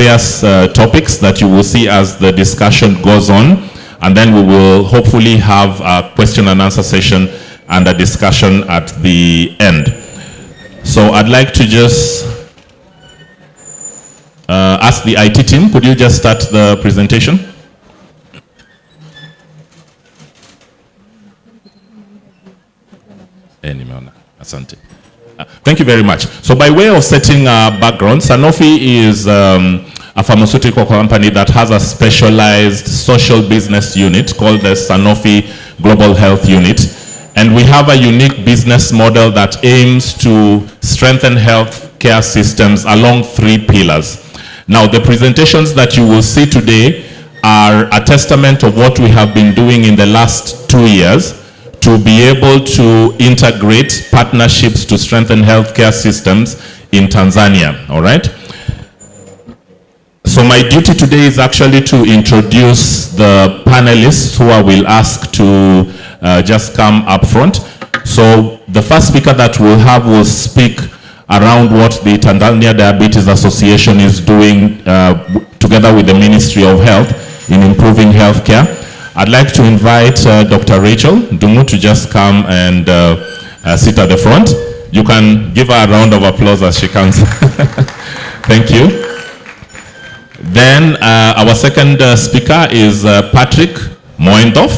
various topics that you will see as the discussion goes on. And then we will hopefully have a question and answer session and a discussion at the end. So I'd like to just ask the IT team, could you just start the presentation? Asante. Thank you very much. So by way of setting background, Sanofi is a pharmaceutical company that has a specialized social business unit called the Sanofi Global Health Unit. And we have a unique business model that aims to strengthen healthcare systems along 3 pillars. Now, the presentations that you will see today are a testament of what we have been doing in the last 2 years to be able to integrate partnerships to strengthen healthcare systems in Tanzania, all right? So my duty today is actually to introduce the panelists who I will ask to just come up front. So the first speaker that we'll have will speak around what the Tanzania Diabetes Association is doing together with the Ministry of Health in improving healthcare. I'd like to invite Dr. Rachel Dumu to just come and sit at the front. You can give her a round of applause as she comes. Thank you. Then our second speaker is Patrick Moendorf,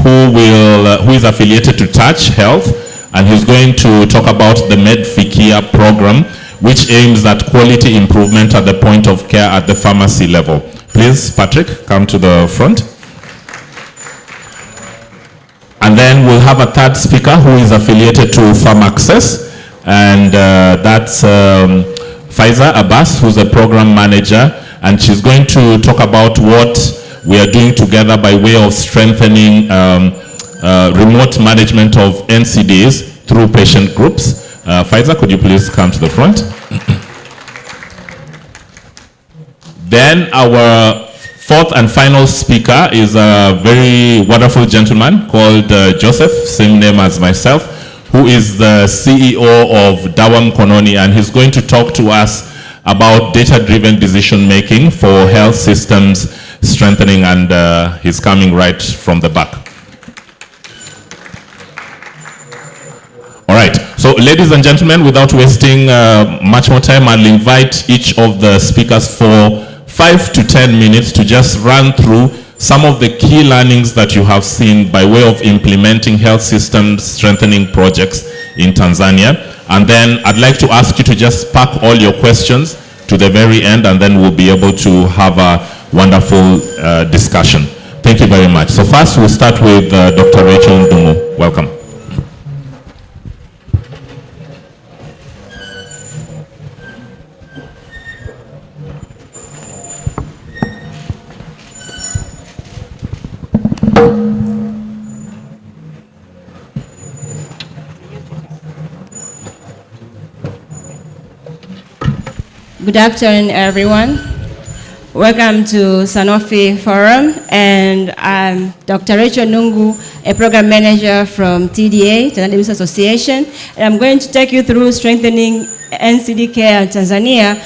who is affiliated to Touch Health, and he's going to talk about the MedFikia program, which aims at quality improvement at the point of care at the pharmacy level. Please, Patrick, come to the front. And then we'll have a third speaker who is affiliated to PharmAccess, and that's Faiza Abbas, who's a program manager, and she's going to talk about what we are doing together by way of strengthening remote management of NCDs through patient groups. Faiza, could you please come to the front? Then our fourth and final speaker is a very wonderful gentleman called Joseph, same name as myself, who is the CEO of Dawam Kononi, and he's going to talk to us about data-driven decision-making for health systems strengthening, and he's coming right from the back. All right, so ladies and gentlemen, without wasting much more time, I'll invite each of the speakers for 5 to 10 minutes to just run through some of the key learnings that you have seen by way of implementing health systems strengthening projects in Tanzania. And then I'd like to ask you to just park all your questions to the very end, and then we'll be able to have a wonderful discussion. Thank you very much. So first we'll start with Dr. Rachel Ndumu. Welcome. Good afternoon, everyone. Welcome to Sanofi Forum, and I'm Dr. Rachel Nungu, a program manager from TDA, Tanzania Health Association, and I'm going to take you through strengthening NCD care in Tanzania,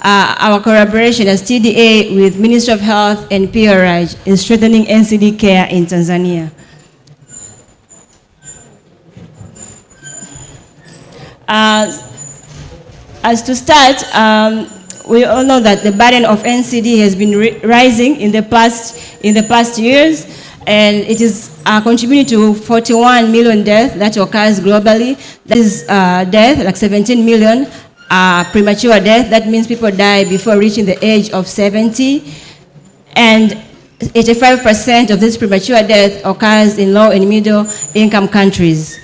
our collaboration as TDA with Ministry of Health and PRI in strengthening NCD care in Tanzania. As to start, we all know that the burden of NCD has been rising in the past years, and it is contributing to 41 million deaths that occurs globally. That is death, like 17 million premature death. That means people die before reaching the age of 70, and 85% of this premature death occurs in low and middle income countries.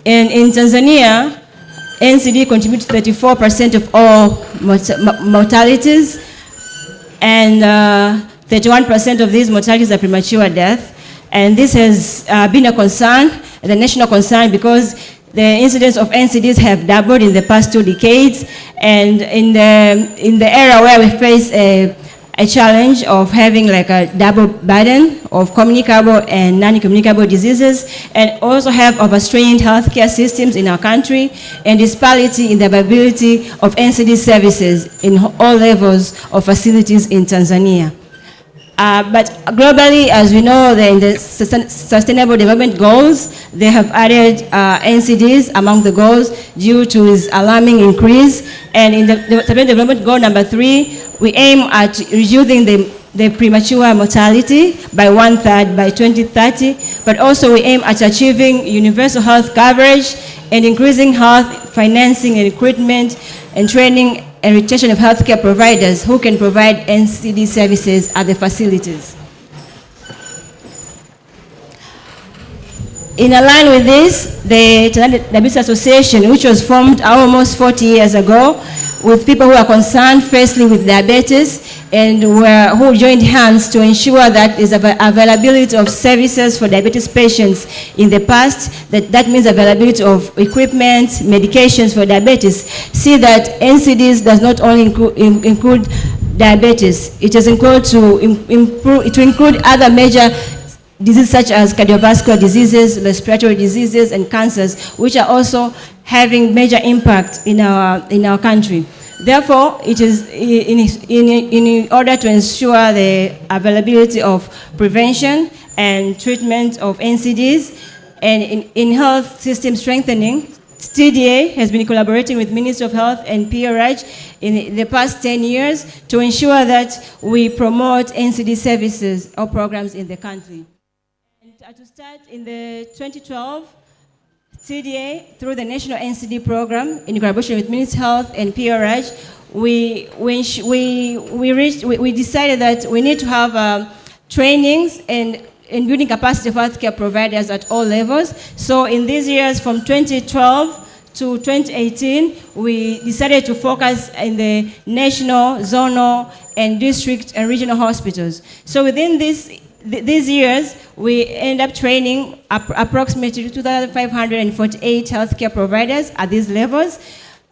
And in Tanzania, NCD contributes 34% of all mortalities, and 31% of these mortalities are premature death. And this has been a concern, the national concern, because the incidence of NCDs have doubled in the past 2 decades. And in the era where we face a challenge of having like a double burden of communicable and non-communicable diseases, and also have overstrained healthcare systems in our country and disparity in the availability of NCD services in all levels of facilities in Tanzania. But globally, as we know, in the Sustainable Development Goals, they have added NCDs among the goals due to this alarming increase. And in the Sustainable Development Goal number 3, we aim at reducing the premature mortality by 1/3 by 2030, but also we aim at achieving universal health coverage and increasing health financing and recruitment and training and retention of healthcare providers who can provide NCD services at the facilities. In line with this, the Tanzania Diabetes Association, which was formed almost 40 years ago, with people who are concerned firstly with diabetes and who joined hands to ensure that there's availability of services for diabetes patients in the past, that means availability of equipment, medications for diabetes, see that NCDs does not only include diabetes, it is included to include other major diseases such as cardiovascular diseases, respiratory diseases, and cancers, which are also having major impact in our country. Therefore, it is in order to ensure the availability of prevention and treatment of NCDs and in health system strengthening, TDA has been collaborating with Ministry of Health and PRH in the past 10 years to ensure that we promote NCD services or programs in the country. And to start in the 2012, CDA, through the National NCD Program, in collaboration with Ministry of Health and PRH, we decided that we need to have trainings and building capacity of healthcare providers at all levels. So in these years, from 2012 to 2018, we decided to focus in the national, zonal, and district and regional hospitals. So within these years, we end up training approximately 2,548 healthcare providers at these levels.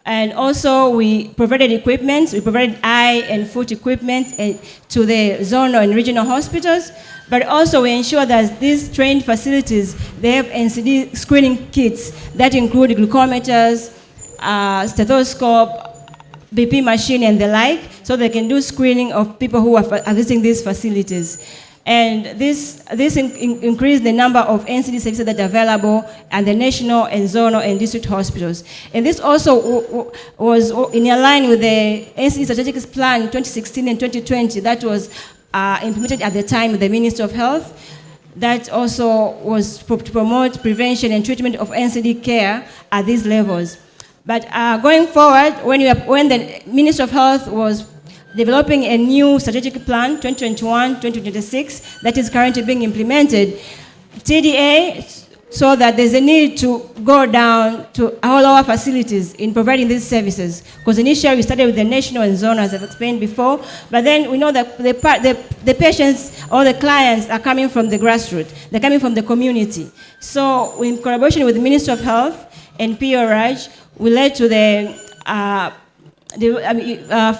And also we provided equipment, we provided eye and foot equipment to the zonal and regional hospitals. But also we ensure that these trained facilities, they have NCD screening kits that include glucometers, stethoscope, BP machine and the like, so they can do screening of people who are visiting these facilities. And this increased the number of NCD services that are available at the national and zonal and district hospitals. And this also was in line with the NCD Strategic Plan 2016 and 2020 that was implemented at the time with the Ministry of Health. That also was to promote prevention and treatment of NCD care at these levels. But going forward, when the Ministry of Health was developing a new strategic plan, 2021-2026, that is currently being implemented, TDA saw that there's a need to go down to all our facilities in providing these services. Because initially we started with the national and zone, as I've explained before, but then we know that the patients or the clients are coming from the grassroots, they're coming from the community. So in collaboration with the Ministry of Health and PRH, we led to the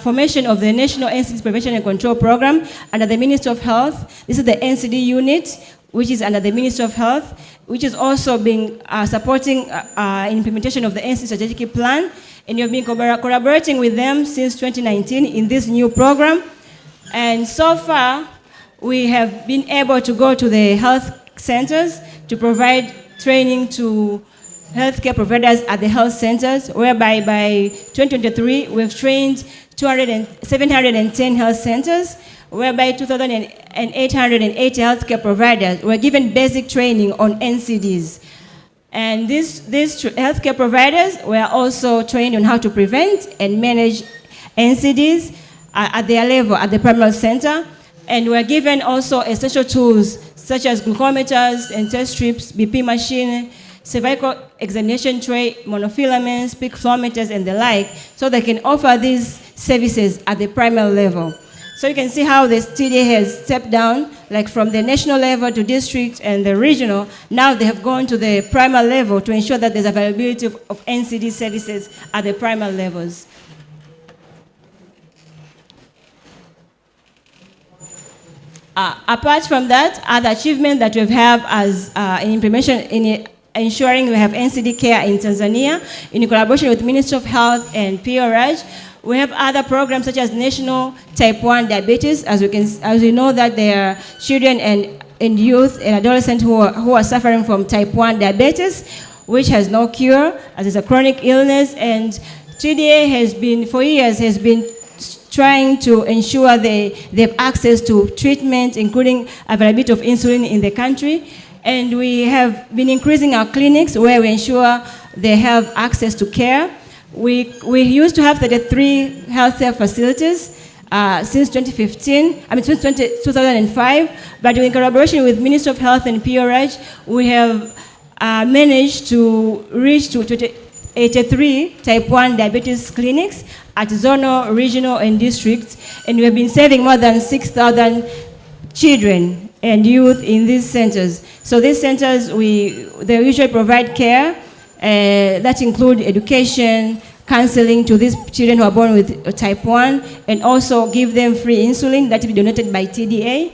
formation of the National NCD Prevention and Control Program under the Ministry of Health. This is the NCD unit, which is under the Ministry of Health, which is also being supporting implementation of the NCD Strategic Plan. And you've been collaborating with them since 2019 in this new program. And so far, we have been able to go to the health centers to provide training to healthcare providers at the health centers, whereby by 2023, we've trained 710 health centers, whereby 2,880 healthcare providers were given basic training on NCDs. And these healthcare providers were also trained on how to prevent and manage NCDs at their level, at the primary center, and were given also essential tools such as glucometers and test strips, BP machine, cervical examination tray, monofilaments, peak flowmeters, and the like, so they can offer these services at the primary level. So you can see how the TDA has stepped down, like from the national level to district and the regional. Now they have gone to the primary level to ensure that there's availability of NCD services at the primary levels. Apart from that, other achievements that we have as in implementation in ensuring we have NCD care in Tanzania in collaboration with Ministry of Health and PRH. We have other programs such as National Type 1 Diabetes, as we know that there are children and youth and adolescents who are suffering from type 1 diabetes, which has no cure, as it's a chronic illness, and TDA has been, for years, has been trying to ensure they have access to treatment, including availability of insulin in the country. And we have been increasing our clinics where we ensure they have access to care. We used to have 33 healthcare facilities since 2005, but in collaboration with Ministry of Health and PRH, we have managed to reach to 83 type 1 diabetes clinics at zonal, regional, and districts, and we have been serving more than 6,000 children and youth in these centers. So these centers, they usually provide care that include education, counseling to these children who are born with type 1, and also give them free insulin that will be donated by TDA.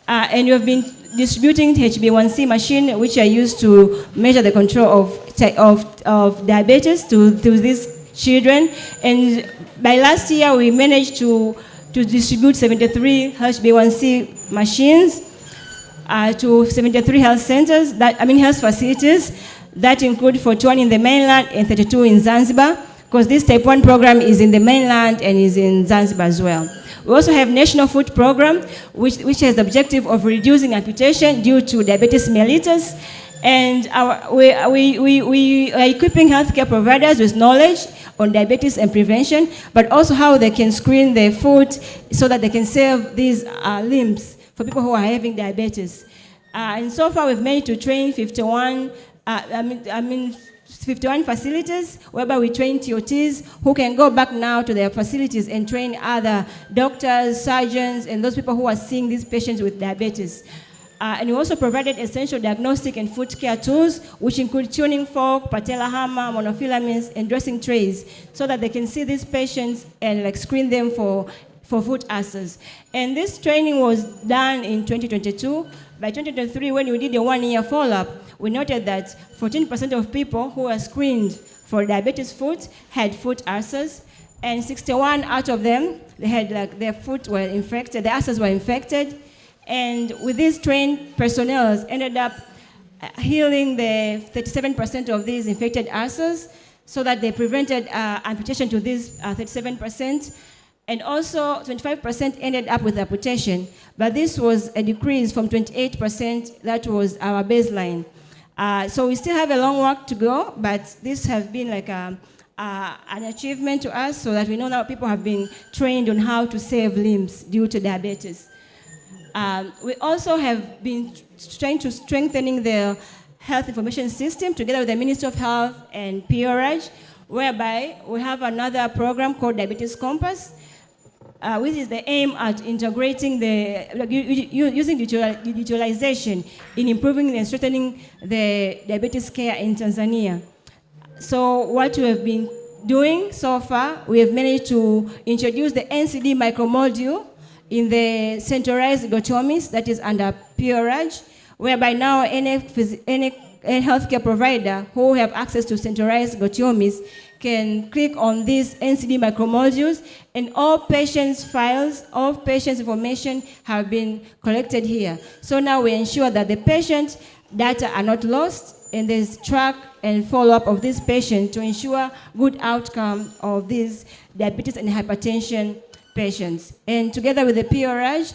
And we have been distributing HbA1c machine, which are used to measure the control of diabetes to these children. And by last year, we managed to distribute 73 HbA1c machines to 73 health centers, health facilities, that include 41 in the mainland and 32 in Zanzibar, because this type 1 program is in the mainland and is in Zanzibar as well. We also have National Food Program, which has the objective of reducing amputation due to diabetes mellitus. And we are equipping healthcare providers with knowledge on diabetes and prevention, but also how they can screen their food so that they can save these limbs for people who are having diabetes. And so far, we've managed to train 51 facilities, whereby we train TOTs who can go back now to their facilities and train other doctors, surgeons, and those people who are seeing these patients with diabetes. And we also provided essential diagnostic and foot care tools, which include tuning fork, patella hammer, monofilaments, and dressing trays, so that they can see these patients and screen them for foot ulcers. And this training was done in 2022. By 2023, when we did a 1-year follow-up, we noted that 14% of people who were screened for diabetes foot had foot ulcers, and 61 out of them, they had their foot were infected, the ulcers were infected. And with these trained personnel, ended up healing the 37% of these infected ulcers, so that they prevented amputation to these 37%. And also 25% ended up with amputation, but this was a decrease from 28%, that was our baseline. So we still have a long work to go, but this has been like an achievement to us, so that we know now people have been trained on how to save limbs due to diabetes. We also have been trying to strengthening the health information system together with the Ministry of Health and PRH, whereby we have another program called Diabetes Compass, which is the aim at integrating using digitalization in improving and strengthening the diabetes care in Tanzania. So what we have been doing so far, we have managed to introduce the NCD micromodule in the centralized GoToMis that is under PRH, whereby now any healthcare provider who have access to centralized GoToMis can click on these NCD micromodules, and all patients' files, all patients' information have been collected here. So now we ensure that the patient data are not lost, and there's track and follow-up of this patient to ensure good outcome of these diabetes and hypertension patients. And together with the PRH,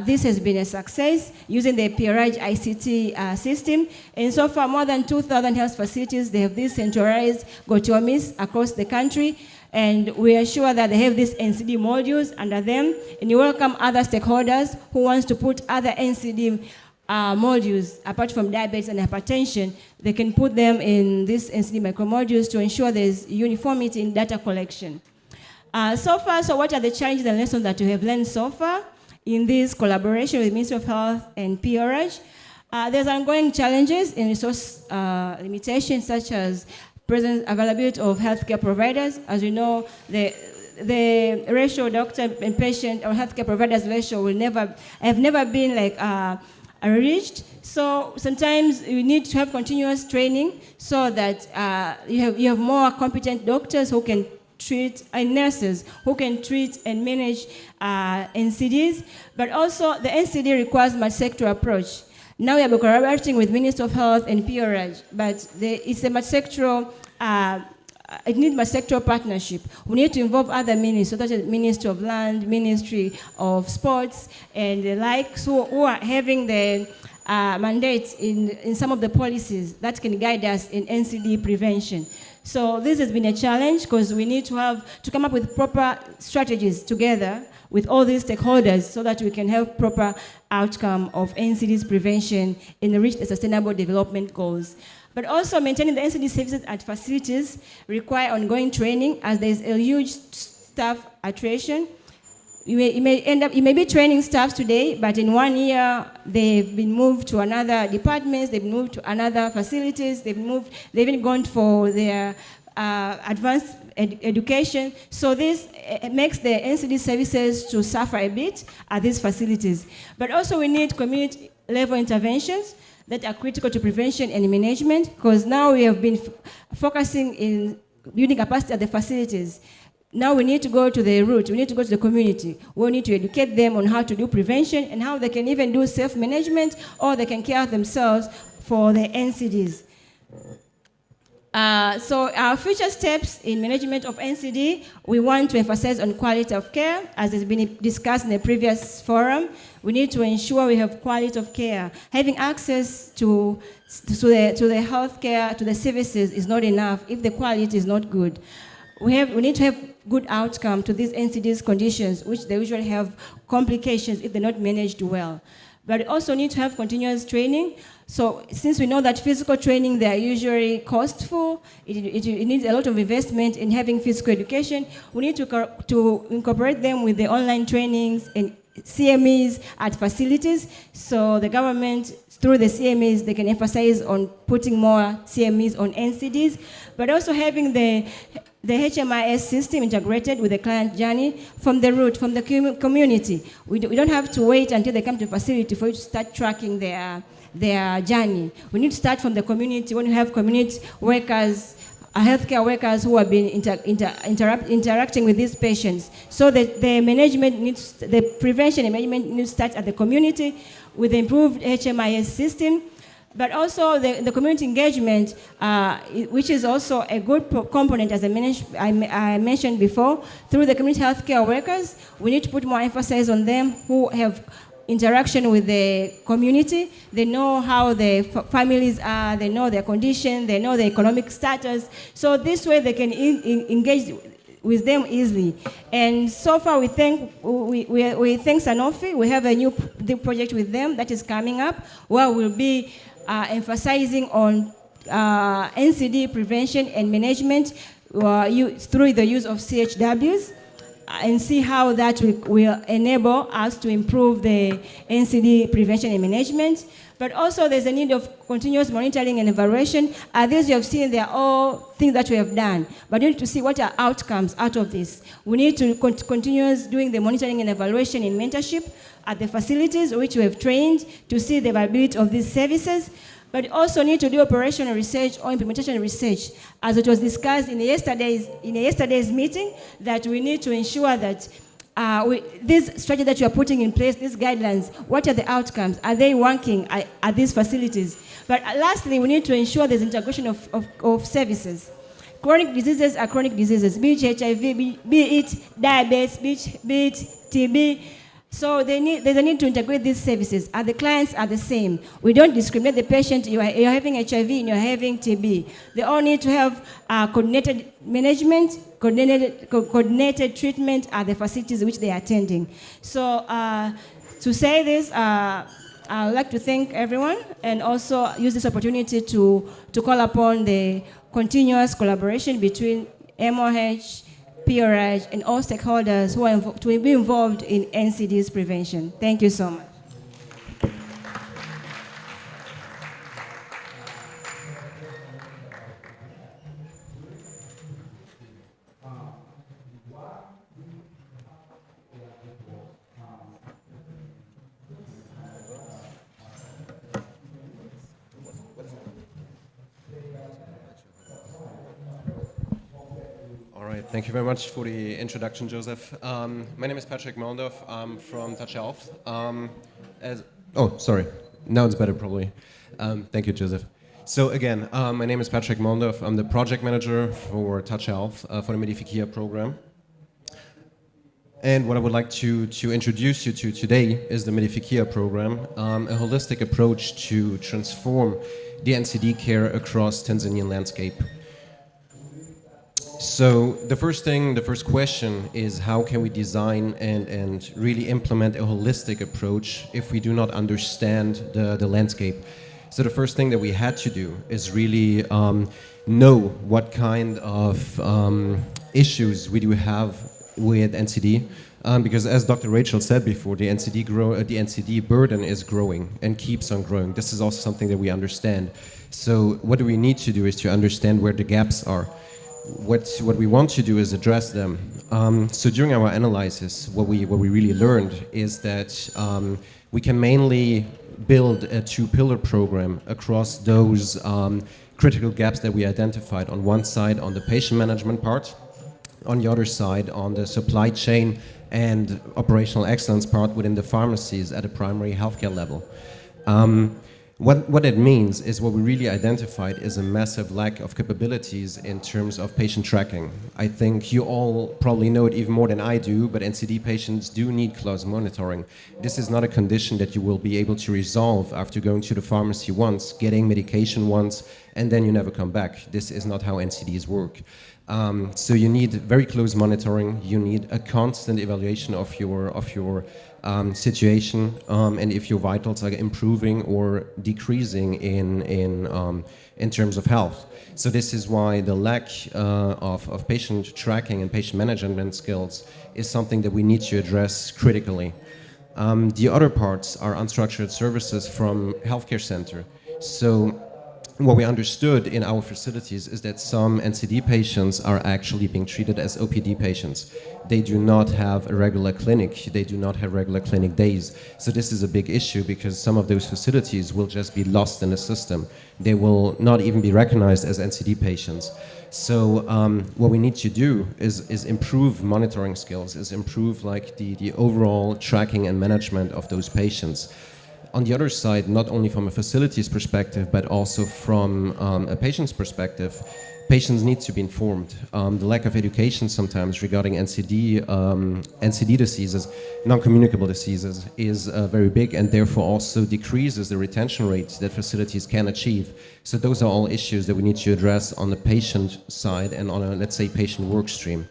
this has been a success using the PRH ICT system. And so far, more than 2,000 health facilities, they have these centralized GoToMis across the country. And we are sure that they have these NCD modules under them. And you welcome other stakeholders who wants to put other NCD modules, apart from diabetes and hypertension. They can put them in these NCD micromodules to ensure there's uniformity in data collection. So what are the challenges and lessons that we have learned so far in this collaboration with Ministry of Health and PRH? There's ongoing challenges in resource limitations, such as present availability of healthcare providers. As you know, the ratio doctor and patient or healthcare providers ratio have never been like reached. So sometimes you need to have continuous training so that you have more competent doctors who can treat, and nurses who can treat and manage NCDs. But also the NCD requires multi-sector approach. Now we are collaborating with Ministry of Health and PRH, but it's a multi-sectoral, it needs multi-sectoral partnership. We need to involve other ministries, such as Ministry of Land, Ministry of Sports, and the like, who are having the mandates in some of the policies that can guide us in NCD prevention. So this has been a challenge because we need to come up with proper strategies together with all these stakeholders so that we can have proper outcome of NCD's prevention and reach the Sustainable Development Goals. But also maintaining the NCD services at facilities require ongoing training as there is a huge staff attrition. You may be training staff today, but in 1 year, they've been moved to another departments, they've moved to another facilities, they've even gone for their advanced education. So this makes the NCD services to suffer a bit at these facilities. But also we need community level interventions that are critical to prevention and management, because now we have been focusing in building capacity at the facilities. Now we need to go to the root, we need to go to the community. We need to educate them on how to do prevention and how they can even do self-management or they can care themselves for the NCDs. So our future steps in management of NCD, we want to emphasize on quality of care, as has been discussed in the previous forum. We need to ensure we have quality of care. Having access to the health care, to the services is not enough if the quality is not good. We need to have good outcome to these NCDs conditions, which they usually have complications if they're not managed well. But we also need to have continuous training. So since we know that physical training, they are usually costful, it needs a lot of investment in having physical education. We need to incorporate them with the online trainings and CMEs at facilities. So the government, through the CMEs, they can emphasize on putting more CMEs on NCDs, but also having the HMIS system integrated with the client journey from the root, from the community. We don't have to wait until they come to the facility for you to start tracking their journey. We need to start from the community. When you have community workers, healthcare workers who have been interacting with these patients. So that the prevention and management needs to start at the community with the improved HMIS system. But also the community engagement, which is also a good component, as I mentioned before, through the community healthcare workers. We need to put more emphasis on them who have interaction with the community. They know how the families are, they know their condition, they know their economic status. So this way they can engage with them easily. And so far we thank Sanofi. We have a new project with them that is coming up where we'll be emphasizing on NCD prevention and management through the use of CHWs, and see how that will enable us to improve the NCD prevention and management. But also there's a need of continuous monitoring and evaluation. These you have seen, they are all things that we have done, but we need to see what are outcomes out of this. We need to continue doing the monitoring and evaluation in mentorship at the facilities which we have trained to see the viability of these services, but also need to do operational research or implementation research, as it was discussed in yesterday's meeting, that we need to ensure that this strategy that you are putting in place, these guidelines, what are the outcomes? Are they working at these facilities? But lastly, we need to ensure there's integration of services. Chronic diseases are chronic diseases, be it HIV, be it diabetes, be it TB. So there's a need to integrate these services. The clients are the same. We don't discriminate the patient. You're having HIV and you're having TB. They all need to have coordinated management, coordinated treatment at the facilities which they are attending. So to say this, I would like to thank everyone and also use this opportunity to call upon the continuous collaboration between MOH, PRH, and all stakeholders who are to be involved in NCD's prevention. Thank you so much. Great. Thank you very much for the introduction, Joseph. My name is Patrick Mondorf. I'm from Touch Health. Sorry. Now it's better, probably. Thank you, Joseph. So again, my name is Patrick Mondorf. I'm the project manager for Touch Health for the Medificia program. And what I would like to introduce you to today is the Medificia program, a holistic approach to transform the NCD care across Tanzanian landscape. So the first question is, how can we design and really implement a holistic approach if we do not understand the landscape? So the first thing that we had to do is really know what kind of issues we do have with NCD, because as Dr. Rachel said before, the NCD burden is growing and keeps on growing. This is also something that we understand. So what do we need to do is to understand where the gaps are. What we want to do is address them. So during our analysis, what we really learned is that we can mainly build a two-pillar program across those critical gaps that we identified. On one side, on the patient management part, on the other side, on the supply chain and operational excellence part within the pharmacies at a primary healthcare level. What it means is what we really identified is a massive lack of capabilities in terms of patient tracking. I think you all probably know it even more than I do, but NCD patients do need close monitoring. This is not a condition that you will be able to resolve after going to the pharmacy once, getting medication once, and then you never come back. This is not how NCDs work. So you need very close monitoring. You need a constant evaluation of your situation, and if your vitals are improving or decreasing in terms of health. So this is why the lack of patient tracking and patient management skills is something that we need to address critically. The other parts are unstructured services from healthcare center. So what we understood in our facilities is that some NCD patients are actually being treated as OPD patients. They do not have a regular clinic. They do not have regular clinic days. So this is a big issue because some of those facilities will just be lost in the system. They will not even be recognized as NCD patients. So what we need to do is improve monitoring skills, is improve like the overall tracking and management of those patients. On the other side, not only from a facilities perspective, but also from a patient's perspective, patients need to be informed. The lack of education sometimes regarding NCD diseases, non-communicable diseases, is very big and therefore also decreases the retention rates that facilities can achieve. So those are all issues that we need to address on the patient side and on a, let's say, patient work stream.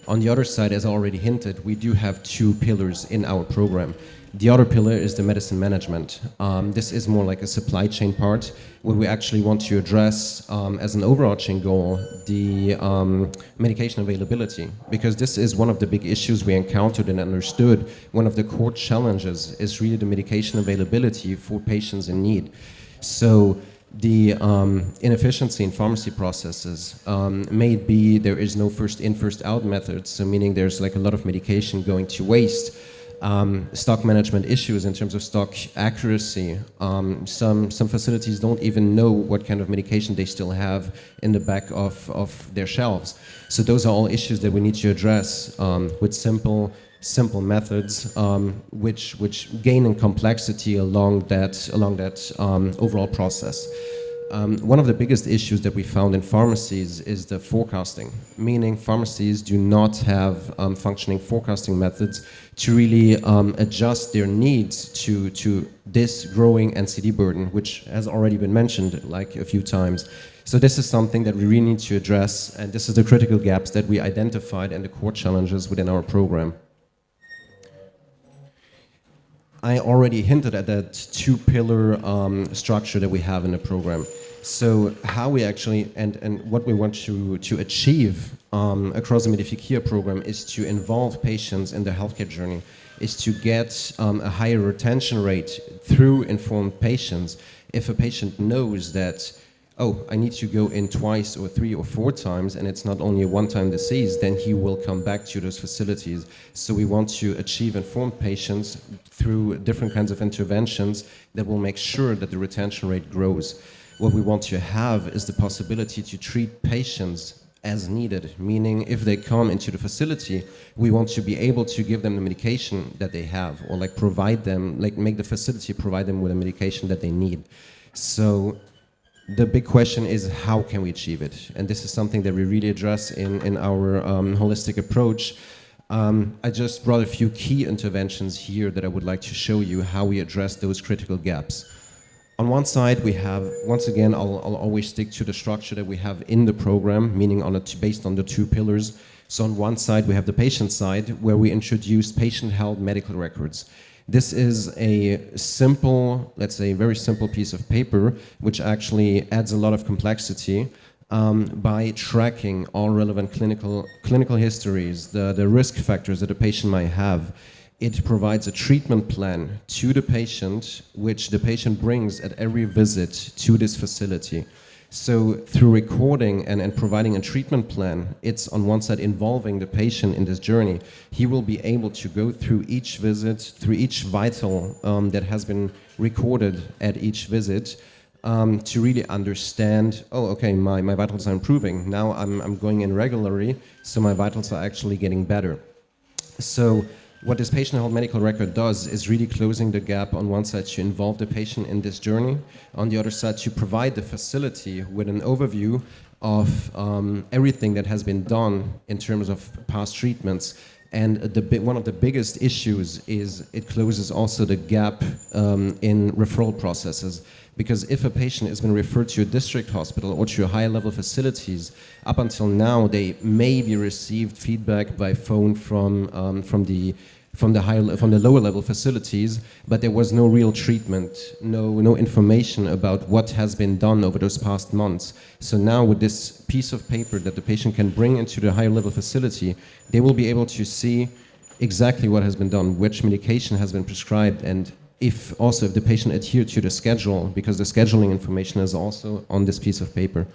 On the other side, as I already hinted, we do have two pillars in our program. The other pillar is the medicine management. This is more like a supply chain part where we actually want to address as an overarching goal the medication availability, because this is one of the big issues we encountered and understood. One of the core challenges is really the medication availability for patients in need. So the inefficiency in pharmacy processes may be there is no first in, first out method, so meaning there's like a lot of medication going to waste. Stock management issues in terms of stock accuracy. Some facilities don't even know what kind of medication they still have in the back of their shelves. So those are all issues that we need to address with simple methods, which gain in complexity along that overall process. One of the biggest issues that we found in pharmacies is the forecasting, meaning pharmacies do not have functioning forecasting methods to really adjust their needs to this growing NCD burden, which has already been mentioned like a few times. So this is something that we really need to address, and this is the critical gaps that we identified and the core challenges within our program. I already hinted at that two-pillar structure that we have in the program. So how we actually, and what we want to achieve across the Medificia program is to involve patients in their healthcare journey, is to get a higher retention rate through informed patients. If a patient knows that, oh, I need to go in twice or 3 or 4 times, and it's not only a one-time disease, then he will come back to those facilities. So we want to achieve informed patients through different kinds of interventions that will make sure that the retention rate grows. What we want to have is the possibility to treat patients as needed, meaning if they come into the facility, we want to be able to give them the medication that they have, or like provide them, like make the facility provide them with the medication that they need. So the big question is, how can we achieve it? And this is something that we really address in our holistic approach. I just brought a few key interventions here that I would like to show you how we address those critical gaps. On one side, we have, once again, I'll always stick to the structure that we have in the program, meaning based on the two pillars. So on one side, we have the patient side, where we introduce patient-held medical records. This is a simple, let's say, very simple piece of paper, which actually adds a lot of complexity by tracking all relevant clinical histories, the risk factors that a patient might have. It provides a treatment plan to the patient, which the patient brings at every visit to this facility. So through recording and providing a treatment plan, it's on one side involving the patient in this journey. He will be able to go through each visit, through each vital that has been recorded at each visit, to really understand, oh, okay, my vitals are improving. Now I'm going in regularly, so my vitals are actually getting better. So what this patient-held medical record does is really closing the gap on one side to involve the patient in this journey, on the other side to provide the facility with an overview of everything that has been done in terms of past treatments. And one of the biggest issues is it closes also the gap in referral processes. Because if a patient has been referred to a district hospital or to higher level facilities, up until now they maybe received feedback by phone from the lower level facilities, but there was no real treatment, no information about what has been done over those past months. So now with this piece of paper that the patient can bring into the higher level facility, they will be able to see exactly what has been done, which medication has been prescribed, and if the patient adhered to the schedule, because the scheduling information is also on this piece of paper.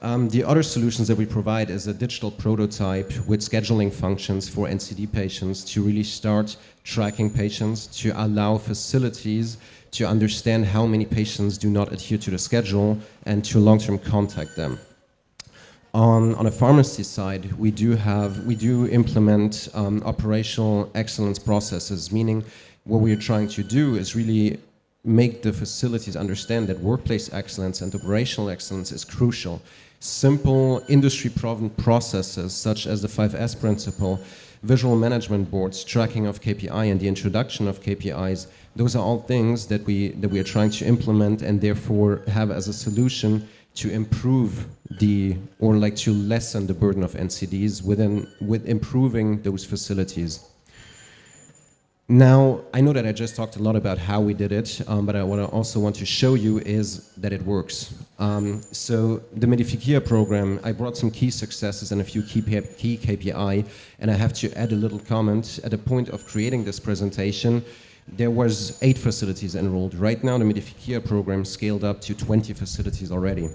The other solutions that we provide is a digital prototype with scheduling functions for NCD patients to really start tracking patients, to allow facilities to understand how many patients do not adhere to the schedule and to long-term contact them. On a pharmacy side, we do implement operational excellence processes, meaning what we are trying to do is really make the facilities understand that workplace excellence and operational excellence is crucial. Simple industry-proven processes such as the 5S principle, visual management boards, tracking of KPI, and the introduction of KPIs, those are all things that we are trying to implement and therefore have as a solution to improve to lessen the burden of NCDs with improving those facilities. Now, I know that I just talked a lot about how we did it, but what I also want to show you is that it works. So the Medificia program, I brought some key successes and a few key KPI, and I have to add a little comment. At the point of creating this presentation, there was 8 facilities enrolled. Right now, the Medificia program scaled up to 20 facilities already.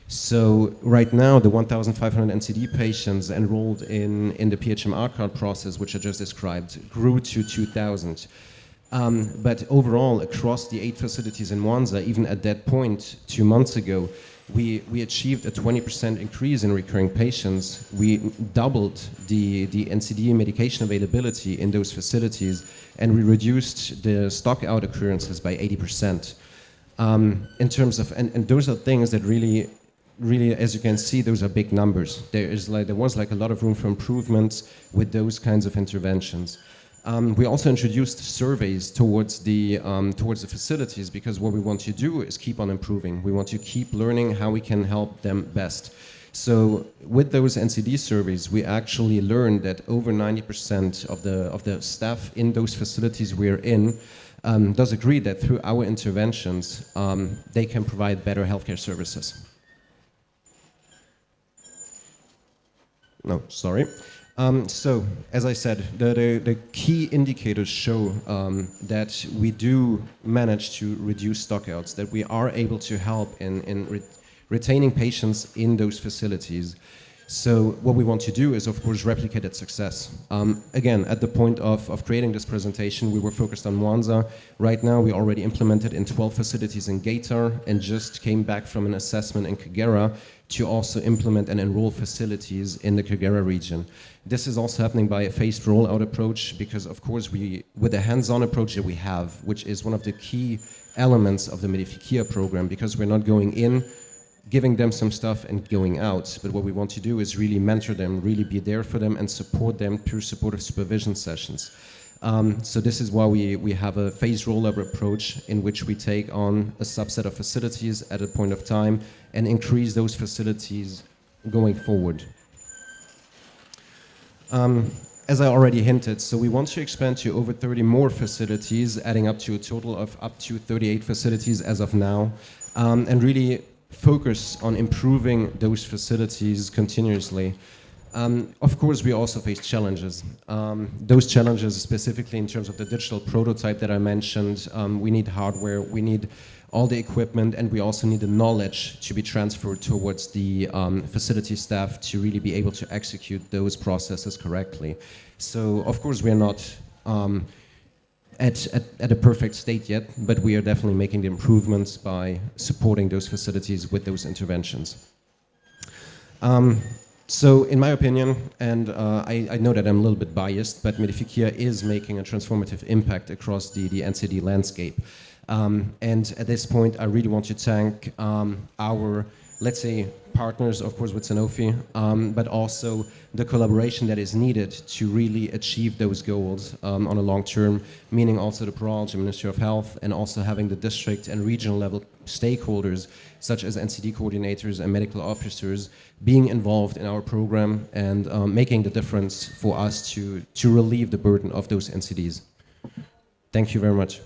So right now, the 1,500 NCD patients enrolled in the PHMR card process, which I just described, grew to 2,000. But overall, across the 8 facilities in Mwanza, even at that point, 2 months ago, we achieved a 20% increase in recurring patients. We doubled the NCD medication availability in those facilities, and we reduced the stock out occurrences by 80%. In terms of, and those are things that really, as you can see, those are big numbers. There was a lot of room for improvements with those kinds of interventions. We also introduced surveys towards the facilities, because what we want to do is keep on improving. We want to keep learning how we can help them best. So with those NCD surveys, we actually learned that over 90% of the staff in those facilities we're in does agree that through our interventions, they can provide better healthcare services. No, sorry. So, as I said, the key indicators show that we do manage to reduce stockouts, that we are able to help in retaining patients in those facilities. So what we want to do is, of course, replicate its success. Again, at the point of creating this presentation, we were focused on Mwanza. Right now, we already implemented in 12 facilities in Gator and just came back from an assessment in Kagera to also implement and enroll facilities in the Kagera region. This is also happening by a phased rollout approach because, of course, with the hands-on approach that we have, which is one of the key elements of the Medifikia program, because we're not going in, giving them some stuff and going out. But what we want to do is really mentor them, really be there for them and support them through supportive supervision sessions. So this is why we have a phased rollout approach in which we take on a subset of facilities at a point of time and increase those facilities going forward. As I already hinted, so we want to expand to over 30 more facilities, adding up to a total of up to 38 facilities as of now, and really focus on improving those facilities continuously. Of course, we also face challenges. Those challenges specifically in terms of the digital prototype that I mentioned, we need hardware, we need all the equipment, and we also need the knowledge to be transferred towards the facility staff to really be able to execute those processes correctly. So, of course, we are not at a perfect state yet, but we are definitely making the improvements by supporting those facilities with those interventions. So in my opinion, and I know that I'm a little bit biased, but Medifikia is making a transformative impact across the NCD landscape. And at this point, I really want to thank our, let's say, partners, of course, with Sanofi, but also the collaboration that is needed to really achieve those goals on a long term, meaning also the Paralgy Ministry of Health and also having the district and regional level stakeholders such as NCD coordinators and medical officers being involved in our program and making the difference for us to relieve the burden of those NCDs. Thank you very much.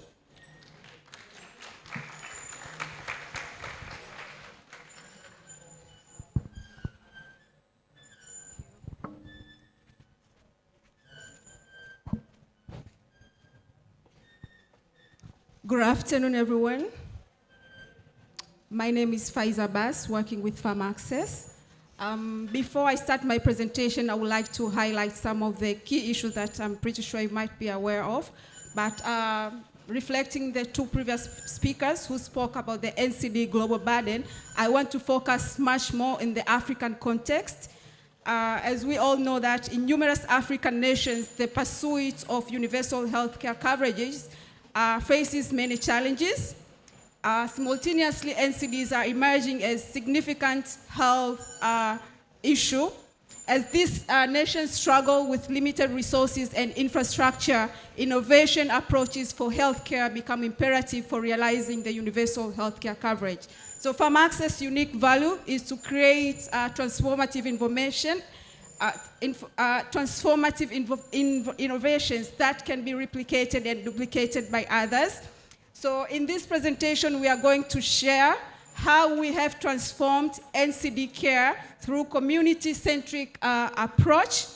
Good afternoon, everyone. My name is Faiza Bass, working with Farm Access. Before I start my presentation, I would like to highlight some of the key issues that I'm pretty sure you might be aware of. But reflecting the two previous speakers who spoke about the NCD global burden, I want to focus much more in the African context. As we all know that in numerous African nations, the pursuit of universal healthcare coverages faces many challenges. Simultaneously, NCDs are emerging as significant health issue as these nations struggle with limited resources and infrastructure. Innovation approaches for healthcare become imperative for realizing the universal healthcare coverage. So Farm Access' unique value is to create transformative innovations that can be replicated and duplicated by others. So in this presentation, we are going to share how we have transformed NCD care through community-centric approach,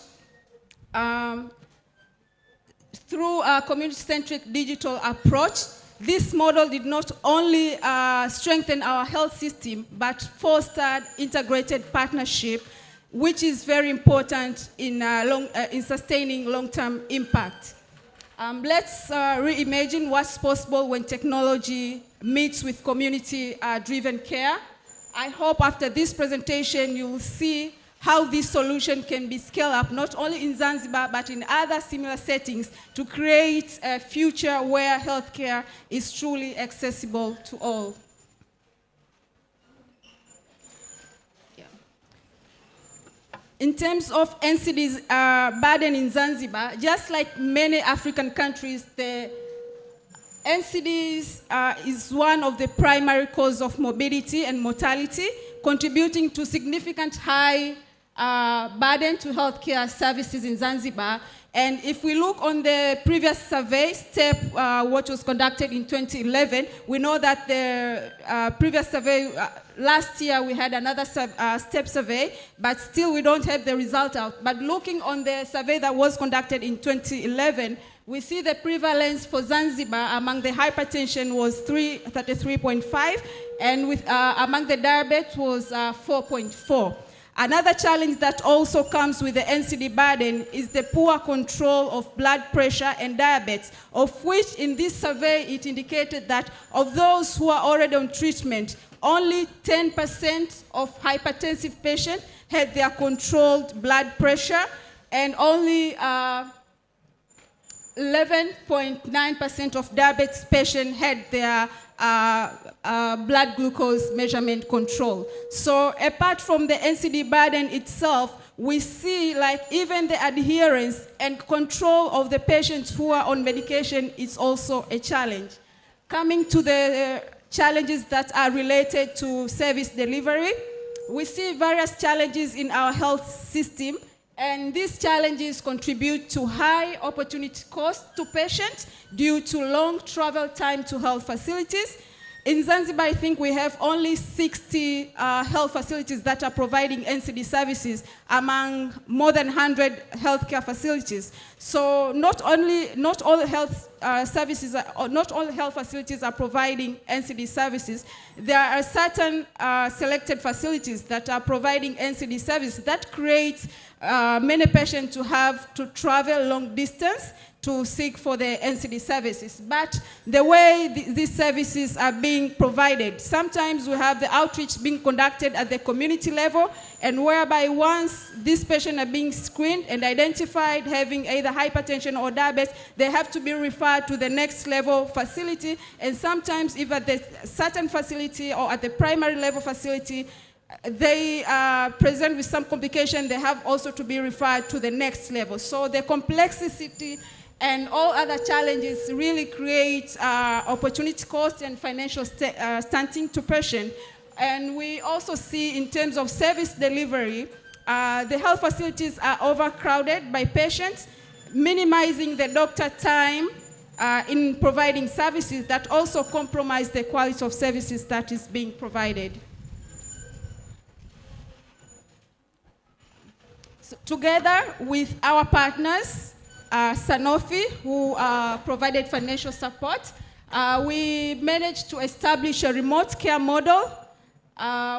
through a community-centric digital approach. This model did not only strengthen our health system, but fostered integrated partnership, which is very important in sustaining long-term impact. Let's reimagine what's possible when technology meets with community-driven care. I hope after this presentation you will see how this solution can be scaled up, not only in Zanzibar, but in other similar settings to create a future where healthcare is truly accessible to all. In terms of NCD's burden in Zanzibar, just like many African countries, the NCDs is one of the primary causes of morbidity and mortality, contributing to significant high burden to healthcare services in Zanzibar. And if we look on the previous survey, STEP, what was conducted in 2011, we know that the previous survey, last year we had another STEP survey, but still we don't have the result out. But looking on the survey that was conducted in 2011, we see the prevalence for Zanzibar among the hypertension was 33.5, and with, among the diabetes was 4.4. Another challenge that also comes with the NCD burden is the poor control of blood pressure and diabetes, of which in this survey it indicated that of those who are already on treatment, only 10% of hypertensive patients had their controlled blood pressure, and only 11.9% of diabetes patients had their blood glucose measurement control. So apart from the NCD burden itself, we see like even the adherence and control of the patients who are on medication is also a challenge. Coming to the challenges that are related to service delivery, we see various challenges in our health system, and these challenges contribute to high opportunity cost to patients due to long travel time to health facilities. In Zanzibar, I think we have only 60 health facilities that are providing NCD services among more than 100 healthcare facilities. So not all health facilities are providing NCD services. There are certain selected facilities that are providing NCD services that creates many patients to have to travel long distance to seek for the NCD services. But the way these services are being provided, sometimes we have the outreach being conducted at the community level, and whereby once these patients are being screened and identified having either hypertension or diabetes, they have to be referred to the next level facility, and sometimes if at the certain facility or at the primary level facility, they present with some complication, they have also to be referred to the next level. So the complexity and all other challenges really create opportunity cost and financial stunting to patients. And we also see in terms of service delivery, the health facilities are overcrowded by patients, minimizing the doctor time in providing services that also compromise the quality of services that is being provided. So, together with our partners, Sanofi, who provided financial support, we managed to establish a remote care model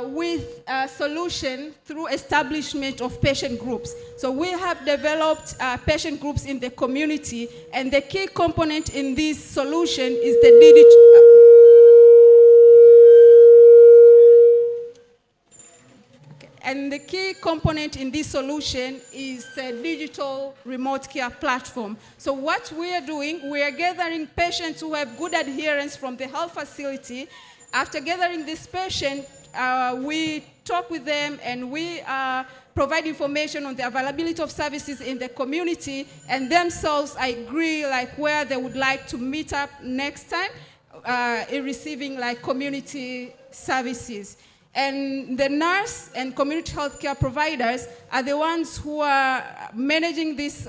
with a solution through establishment of patient groups. So we have developed patient groups in the community, and the key component in this solution is the digital remote care platform. So what we are doing, we are gathering patients who have good adherence from the health facility. After gathering this patient, we talk with them, and we provide information on the availability of services in the community, and themselves agree like where they would like to meet up next time in receiving like community services. And the nurse and community healthcare providers are the ones who are managing these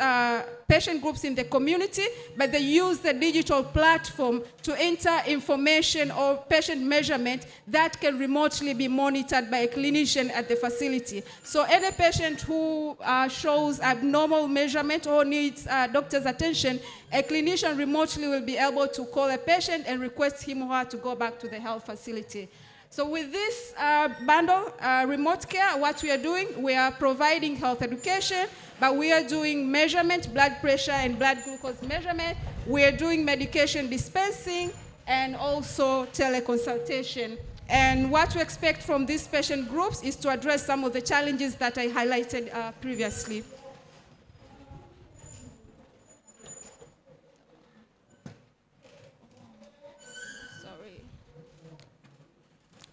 patient groups in the community, but they use the digital platform to enter information or patient measurement that can remotely be monitored by a clinician at the facility. So any patient who shows abnormal measurement or needs doctor's attention, a clinician remotely will be able to call a patient and request him or her to go back to the health facility. So with this bundle, remote care, what we are doing, we are providing health education, but we are doing measurement, blood pressure and blood glucose measurement. We are doing medication dispensing and also teleconsultation. And what we expect from these patient groups is to address some of the challenges that I highlighted previously.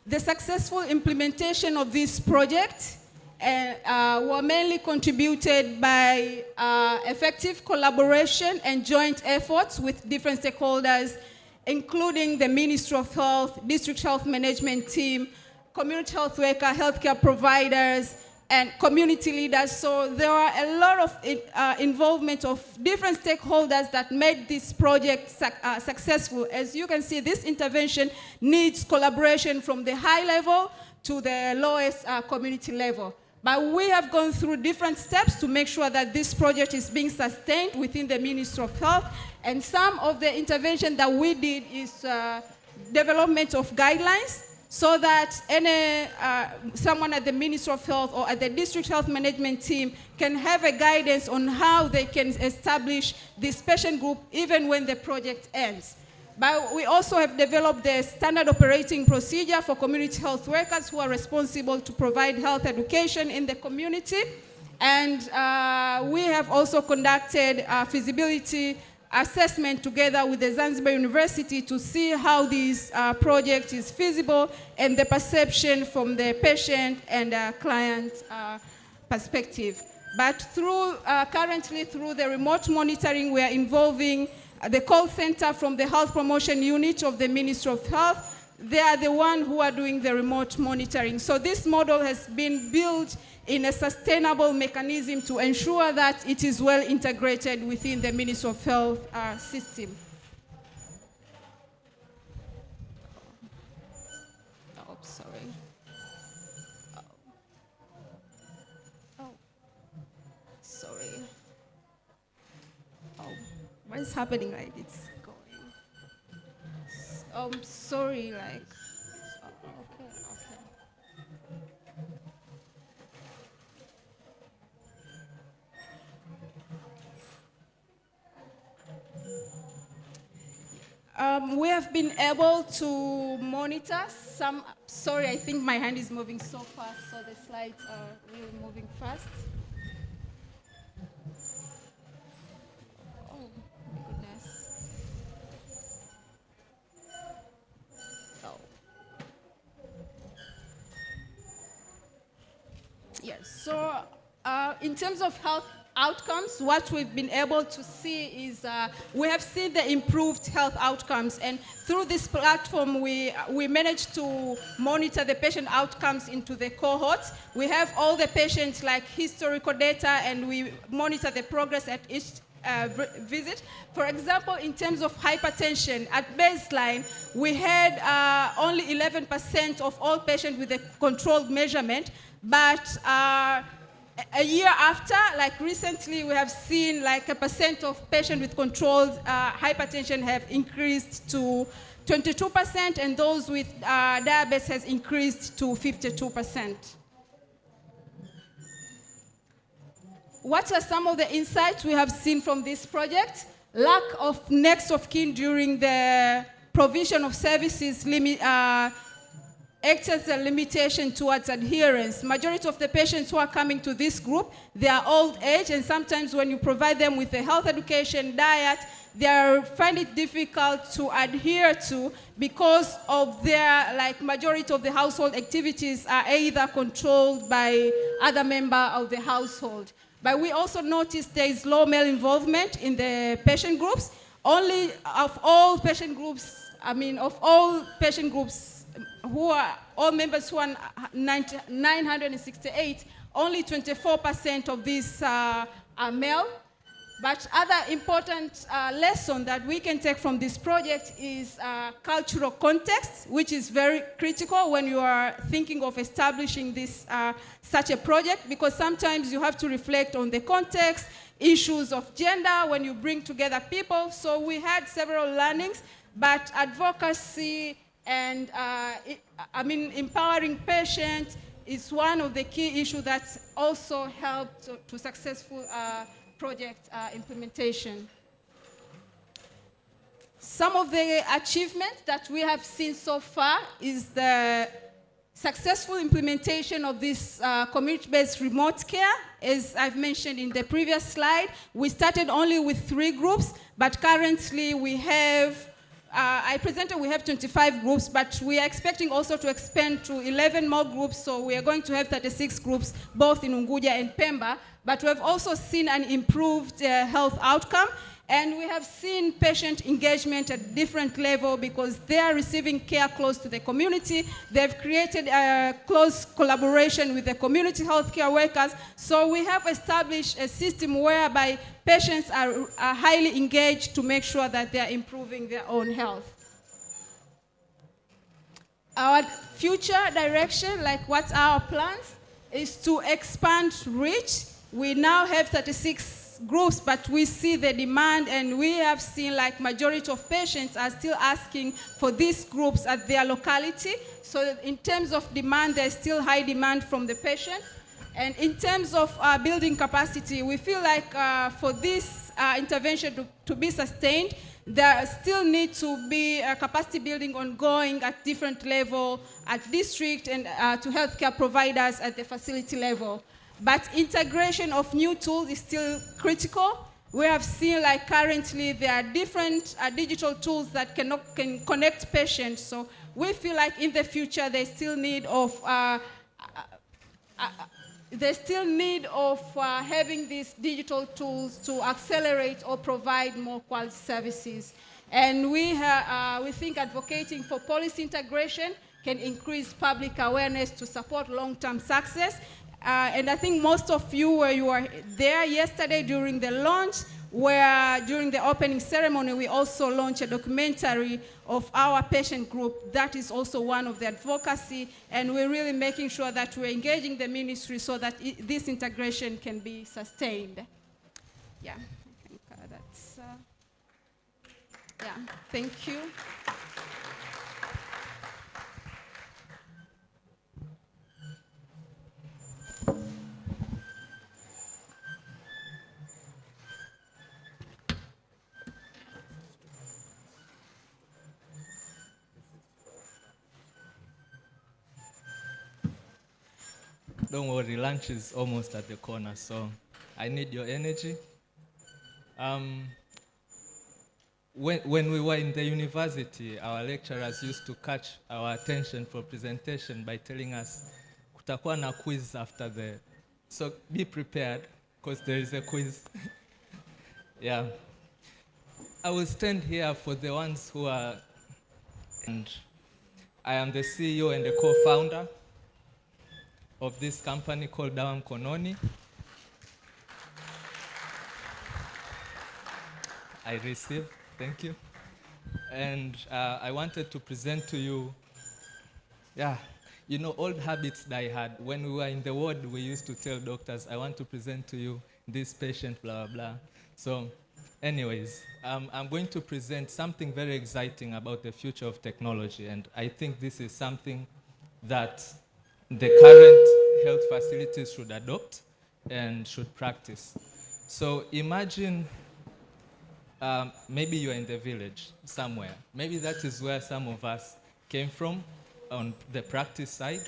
The successful implementation of this project were mainly contributed by effective collaboration and joint efforts with different stakeholders, including the Ministry of Health, District Health Management Team, community health worker, healthcare providers, and community leaders. So there are a lot of involvement of different stakeholders that made this project successful. As you can see, this intervention needs collaboration from the high level to the lowest community level. But we have gone through different steps to make sure that this project is being sustained within the Ministry of Health. And some of the intervention that we did is development of guidelines. so that any someone at the Ministry of Health or at the District Health Management team can have a guidance on how they can establish this patient group even when the project ends. But we also have developed the standard operating procedure for community health workers who are responsible to provide health education in the community. And we have also conducted a feasibility assessment together with the Zanzibar University to see how this project is feasible and the perception from the patient and client perspective. But through, currently through the remote monitoring, we are involving the call center from the health promotion unit of the Ministry of Health. They are the ones who are doing the remote monitoring. So this model has been built in a sustainable mechanism to ensure that it is well integrated within the Ministry of Health system. Oh, sorry. Oh, sorry. Oh, what is happening? Like it's going. Sorry, like. We have been able to monitor some, sorry, I think my hand is moving so fast, so the slides are really moving fast. Oh, my goodness. Oh. Yes, so in terms of health outcomes, what we've been able to see is we have seen the improved health outcomes, and through this platform we managed to monitor the patient outcomes into the cohorts. We have all the patients like historical data, and we monitor the progress at each visit. For example, in terms of hypertension, at baseline we had only 11% of all patients with a controlled measurement, but a year after, like recently, we have seen like a percent of patients with controlled hypertension have increased to 22%, and those with diabetes has increased to 52%. What are some of the insights we have seen from this project? Lack of next of kin during the provision of services acts as a limitation towards adherence. Majority of the patients who are coming to this group, they are old age, and sometimes when you provide them with a health education diet, they find it difficult to adhere to because of their, like, majority of the household activities are either controlled by other member of the household. But we also noticed there is low male involvement in the patient groups. Only of all patient groups, who are all members who are 968, only 24% of these are male. But other important lesson that we can take from this project is cultural context, which is very critical when you are thinking of establishing this such a project, because sometimes you have to reflect on the context, issues of gender when you bring together people. So we had several learnings, but advocacy and empowering patients is one of the key issues that also helped to successful project implementation. Some of the achievements that we have seen so far is the successful implementation of this community-based remote care. As I've mentioned in the previous slide, we started only with 3 groups, but currently we have I presented we have 25 groups, but we are expecting also to expand to 11 more groups, so we are going to have 36 groups, both in Unguja and Pemba. But we have also seen an improved health outcome, and we have seen patient engagement at different level because they are receiving care close to the community. They've created a close collaboration with the community healthcare workers, so we have established a system whereby patients are highly engaged to make sure that they are improving their own health. Our future direction, like what's our plans, is to expand reach. We now have 36 groups, but we see the demand, and we have seen like majority of patients are still asking for these groups at their locality. So in terms of demand, there's still high demand from the patient. And in terms of building capacity, we feel like for this intervention to be sustained, there still needs to be capacity building ongoing at different level, at district and to healthcare providers at the facility level. But integration of new tools is still critical. We have seen like currently there are different digital tools that can connect patients. So we feel like in the future there's still need of having these digital tools to accelerate or provide more quality services. And we think advocating for policy integration can increase public awareness to support long-term success. And I think most of you were there yesterday during the launch, where during the opening ceremony, we also launched a documentary of our patient group. That is also one of the advocacy, and we're really making sure that we're engaging the ministry so that this integration can be sustained. Yeah, I think that's, yeah, thank you. Don't worry, lunch is almost at the corner, so I need your energy. When we were in the university, our lecturers used to catch our attention for presentation by telling us, kutakuwa na quiz after the, so be prepared, because there is a quiz. Yeah. I will stand here for the ones who are, and I am the CEO and the co-founder of this company called Dawa Mkononi. I received, thank you. And I wanted to present to you, yeah, you know, old habits that I had. When we were in the ward, we used to tell doctors, I want to present to you this patient, blah, blah, blah. So anyways, I'm going to present something very exciting about the future of technology. And I think this is something that the current health facilities should adopt and should practice. So imagine maybe you're in the village somewhere. Maybe that is where some of us came from on the practice side.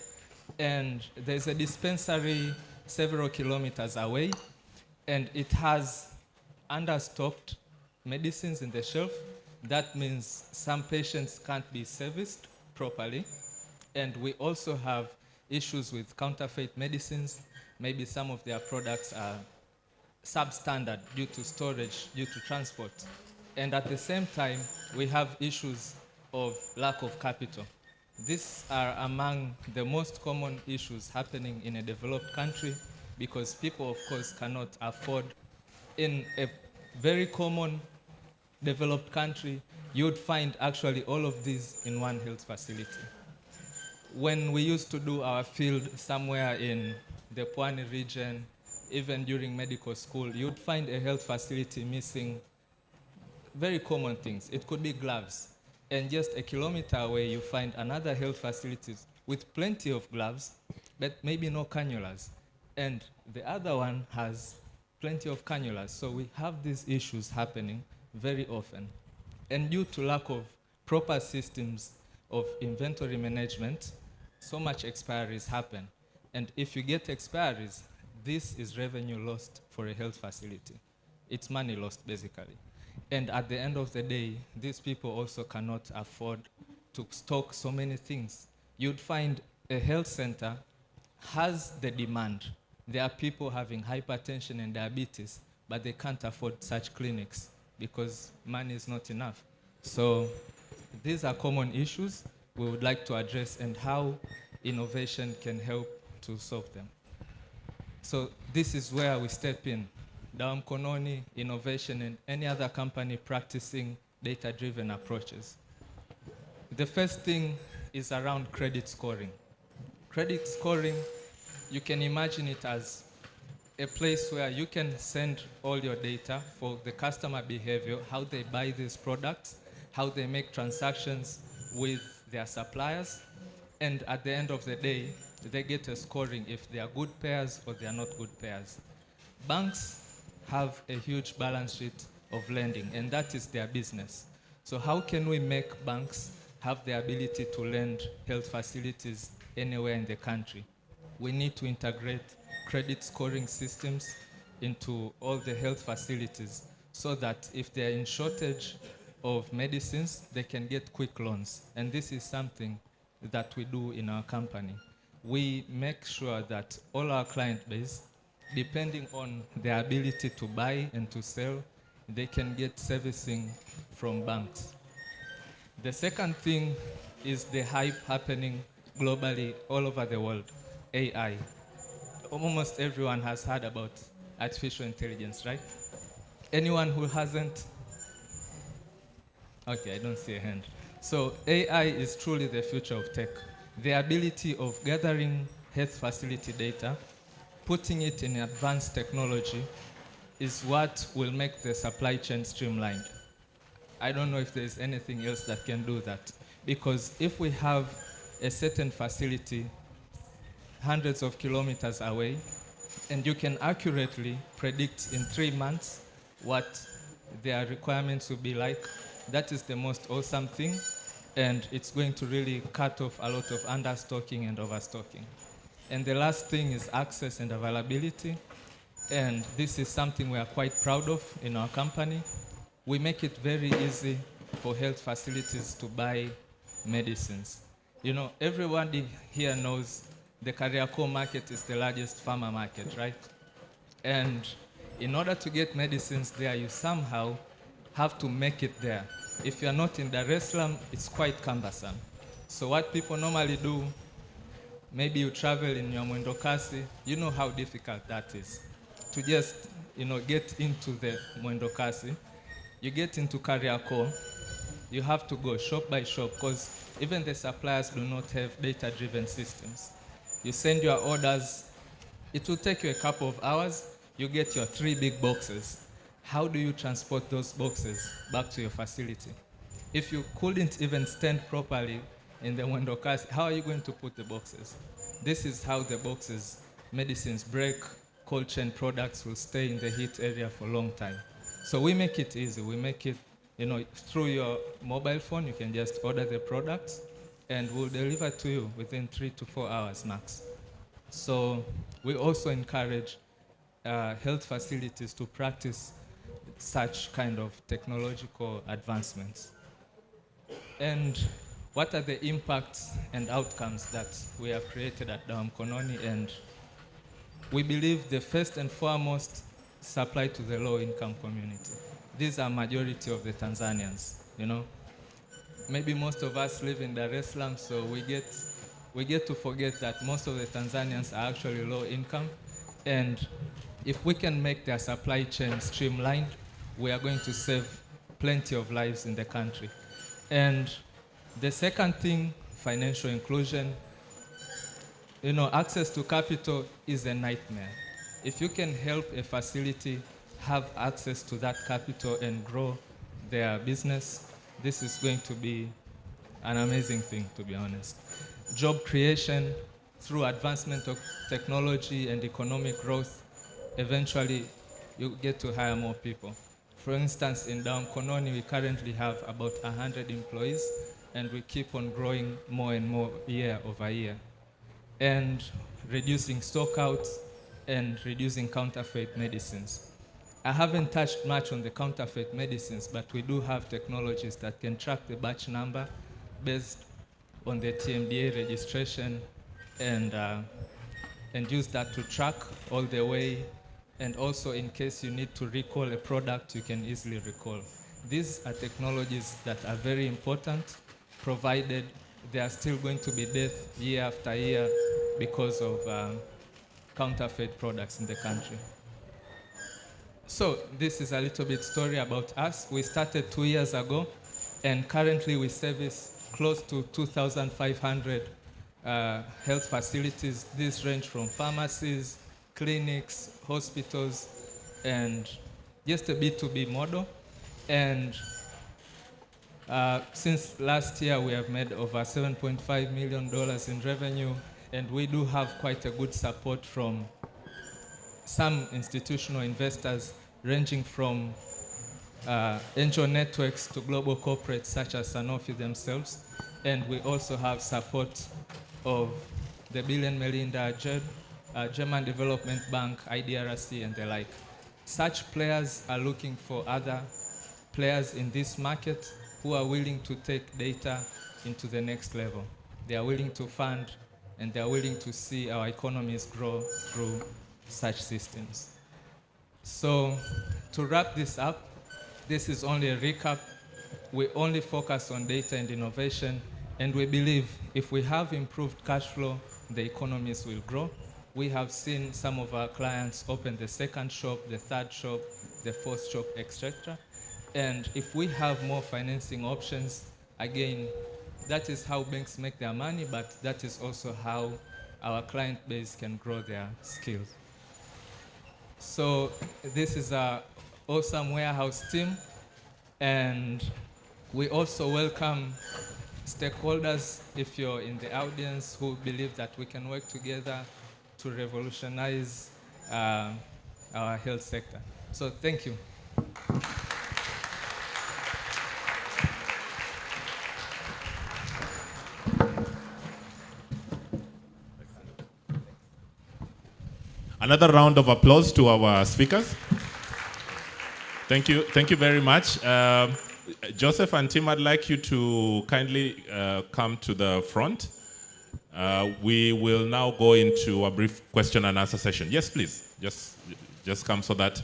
And there's a dispensary several kilometers away, and it has understocked medicines in the shelf. That means some patients can't be serviced properly. And we also have issues with counterfeit medicines. Maybe some of their products are substandard due to storage, due to transport. And at the same time, we have issues of lack of capital. These are among the most common issues happening in a developed country, because people, of course, cannot afford. In a very common developed country, you would find actually all of these in one health facility. When we used to do our field somewhere in the Pwani region, even during medical school, you'd find a health facility missing very common things. It could be gloves. And just a kilometer away, you find another health facility with plenty of gloves, but maybe no cannulas. And the other one has plenty of cannulas. So we have these issues happening very often. And due to lack of proper systems of inventory management, so much expiries happen. And if you get expiries, this is revenue lost for a health facility. It's money lost, basically. And at the end of the day, these people also cannot afford to stock so many things. You'd find a health center has the demand. There are people having hypertension and diabetes, but they can't afford such clinics because money is not enough. So these are common issues we would like to address, and how innovation can help to solve them. So this is where we step in. Dawa Mkononi, innovation, and any other company practicing data-driven approaches. The first thing is around credit scoring. Credit scoring, you can imagine it as a place where you can send all your data for the customer behavior, how they buy these products, how they make transactions with their suppliers, and at the end of the day, they get a scoring if they are good pairs or they are not good pairs. Banks have a huge balance sheet of lending, and that is their business. So how can we make banks have the ability to lend health facilities anywhere in the country? We need to integrate credit scoring systems into all the health facilities so that if they're in shortage of medicines, they can get quick loans. And this is something that we do in our company. We make sure that all our client base, depending on their ability to buy and to sell, they can get servicing from banks. The second thing is the hype happening globally all over the world, AI. Almost everyone has heard about artificial intelligence, right? Anyone who hasn't? Okay, I don't see a hand. So AI is truly the future of tech. The ability of gathering health facility data, putting it in advanced technology, is what will make the supply chain streamlined. I don't know if there's anything else that can do that. Because if we have a certain facility hundreds of kilometers away, and you can accurately predict in 3 months what their requirements will be like, that is the most awesome thing, and it's going to really cut off a lot of understocking and overstocking. And the last thing is access and availability, and this is something we are quite proud of in our company. We make it very easy for health facilities to buy medicines. You know, everybody here knows the Kariakoo market is the largest pharma market, right? And in order to get medicines there, you somehow have to make it there. If you're not in Dar es Salaam, it's quite cumbersome. So what people normally do, maybe you travel in your Mwendokasi, you know how difficult that is. To just, get into the Mwendokasi, you get into Kariakoo, you have to go shop by shop because even the suppliers do not have data-driven systems. You send your orders, it will take you a couple of hours, you get your 3 big boxes. How do you transport those boxes back to your facility? If you couldn't even stand properly in the Mwendokasi, how are you going to put the boxes? This is how the boxes, medicines break, cold chain products will stay in the heat area for a long time. So we make it easy. We make it, through your mobile phone, you can just order the products and we'll deliver to you within 3 to 4 hours max. So we also encourage health facilities to practice such kind of technological advancements. And what are the impacts and outcomes that we have created at Dawa Mkononi? And we believe the first and foremost, supply to the low-income community. These are majority of the Tanzanians, Maybe most of us live in Dar es Salaam, so we get to forget that most of the Tanzanians are actually low income. And if we can make their supply chain streamlined, we are going to save plenty of lives in the country. And the second thing, financial inclusion. Access to capital is a nightmare. If you can help a facility have access to that capital and grow their business, this is going to be an amazing thing, to be honest. Job creation through advancement of technology and economic growth, eventually you get to hire more people. For instance, in Dawa Mkononi, we currently have about 100 employees, and we keep on growing more and more year over year. And reducing stockouts and reducing counterfeit medicines. I haven't touched much on the counterfeit medicines, but we do have technologies that can track the batch number based on the TMDA registration and use that to track all the way. And also, in case you need to recall a product, you can easily recall. These are technologies that are very important, provided there are still going to be death year after year because of counterfeit products in the country. So this is a little bit story about us. We started 2 years ago, and currently we service close to 2,500 health facilities. These range from pharmacies, clinics, hospitals, and just a B2B model. And since last year, we have made over $7.5 million in revenue, and we do have quite a good support from some institutional investors, ranging from angel networks to global corporates such as Sanofi themselves. And we also have support of the Bill and Melinda German Development Bank, IDRC, and the like. Such players are looking for other players in this market who are willing to take data into the next level. They are willing to fund, and they are willing to see our economies grow through such systems. So to wrap this up, this is only a recap. We only focus on data and innovation, and we believe if we have improved cash flow, the economies will grow. We have seen some of our clients open the second shop, the third shop, the fourth shop, etc. And if we have more financing options, again, that is how banks make their money, but that is also how our client base can grow their skills. So this is our awesome warehouse team, and we also welcome stakeholders, if you're in the audience, who believe that we can work together to revolutionize our health sector. So thank you. Another round of applause to our speakers. Thank you very much. Joseph and Tim, I'd like you to kindly come to the front. We will now go into a brief question and answer session. Yes, please. Just come so that.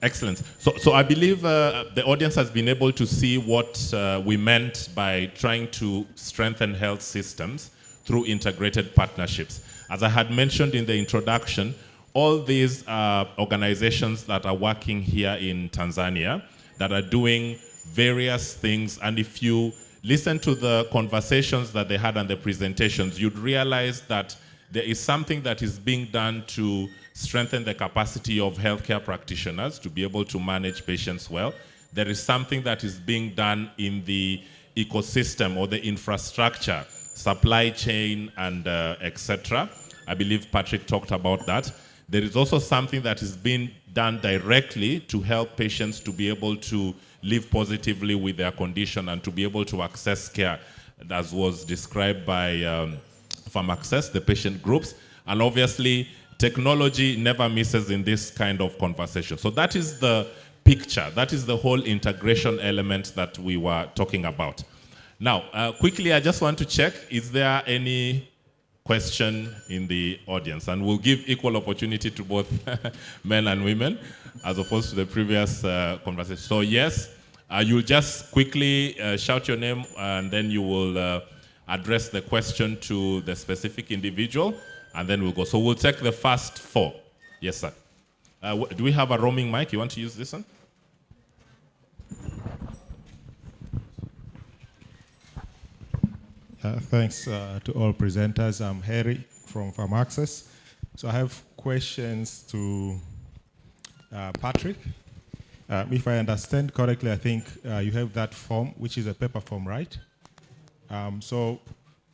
Excellent. So I believe the audience has been able to see what we meant by trying to strengthen health systems through integrated partnerships. As I had mentioned in the introduction, all these organizations that are working here in Tanzania that are doing various things, and if you listen to the conversations that they had and the presentations, you'd realize that there is something that is being done to strengthen the capacity of healthcare practitioners to be able to manage patients well. There is something that is being done in the ecosystem or the infrastructure, supply chain, and etc. I believe Patrick talked about that. There is also something that is being done directly to help patients to be able to live positively with their condition and to be able to access care, as was described by Access, the patient groups. And obviously, technology never misses in this kind of conversation. So that is the picture. That is the whole integration element that we were talking about. Now, quickly, I just want to check, is there any question in the audience? And we'll give equal opportunity to both men and women, as opposed to the previous conversation. So yes, you'll just quickly shout your name, and then you will address the question to the specific individual, and then we'll go. So we'll take the first four. Yes, sir. Do we have a roaming mic? You want to use this one? Thanks to all presenters. I'm Harry from Access. So I have questions to Patrick. If I understand correctly, I think you have that form, which is a paper form, right? So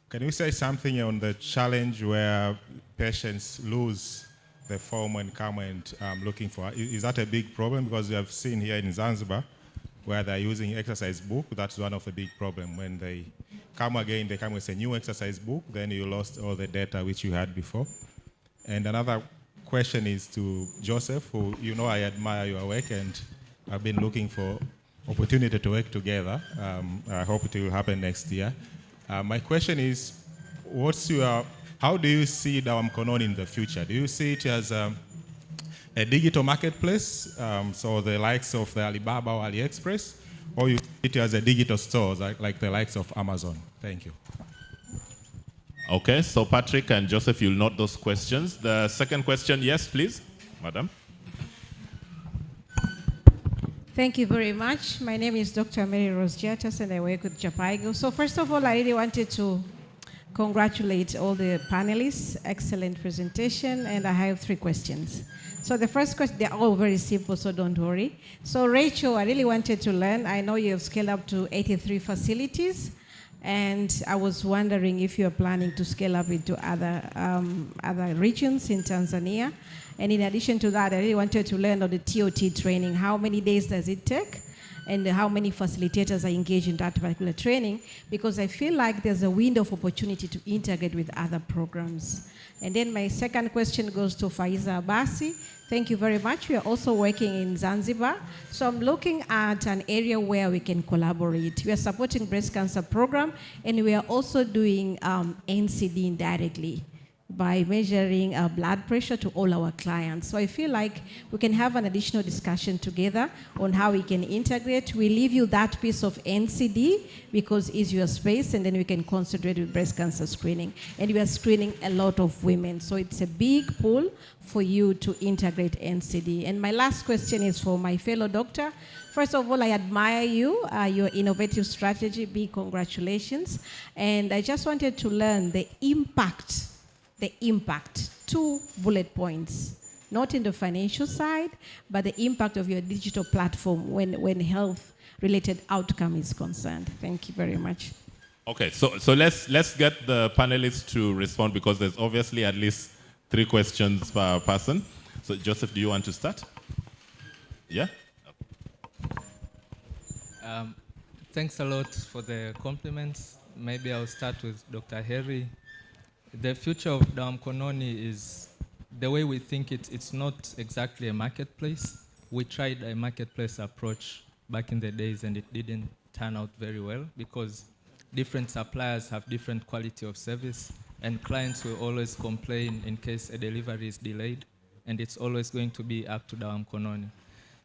can you say something on the challenge where patients lose the form and come and looking for? Is that a big problem? Because we have seen here in Zanzibar where they're using exercise book. That's one of the big problems. When they come again, they come with a new exercise book, then you lost all the data which you had before. And another question is to Joseph, who, you know, I admire your work and I've been looking for opportunity to work together. I hope it will happen next year. My question is, how do you see Dawa Mkononi in the future? Do you see it as a digital marketplace, so the likes of the Alibaba or AliExpress, or you see it as a digital store, like the likes of Amazon? Thank you. Okay, so Patrick and Joseph, you'll note those questions. The second question, yes, please, madam. Thank you very much. My name is Dr. Mary Rose Jetas, and I work with Japaigo. So first of all, I really wanted to congratulate all the panelists. Excellent presentation, and I have 3 questions. So the first question, they're all very simple, so don't worry. So Rachel, I really wanted to learn. I know you have scaled up to 83 facilities, and I was wondering if you're planning to scale up into other regions in Tanzania. And in addition to that, I really wanted to learn on the TOT training. How many days does it take? And how many facilitators are engaged in that particular training? Because I feel like there's a window of opportunity to integrate with other programs. And then my second question goes to Faiza Abasi. Thank you very much. We are also working in Zanzibar. So I'm looking at an area where we can collaborate. We are supporting breast cancer program, and we are also doing NCD indirectly by measuring blood pressure to all our clients. So I feel like we can have an additional discussion together on how we can integrate. We leave you that piece of NCD because it's your space, and then we can concentrate with breast cancer screening. And we are screening a lot of women. So it's a big pull for you to integrate NCD. And my last question is for my fellow doctor. First of all, I admire you, your innovative strategy. Big congratulations. And I just wanted to learn the impact, 2 bullet points, not in the financial side, but the impact of your digital platform when health-related outcome is concerned. Thank you very much. Okay, so let's get the panelists to respond, because there's obviously at least 3 questions per person. So Joseph, do you want to start? Yeah? Thanks a lot for the compliments. Maybe I'll start with Dr. Harry. The future of Dawa Mkononi is, the way we think it's not exactly a marketplace. We tried a marketplace approach back in the days, and it didn't turn out very well, because different suppliers have different quality of service, and clients will always complain in case a delivery is delayed, and it's always going to be up to Dawa Mkononi.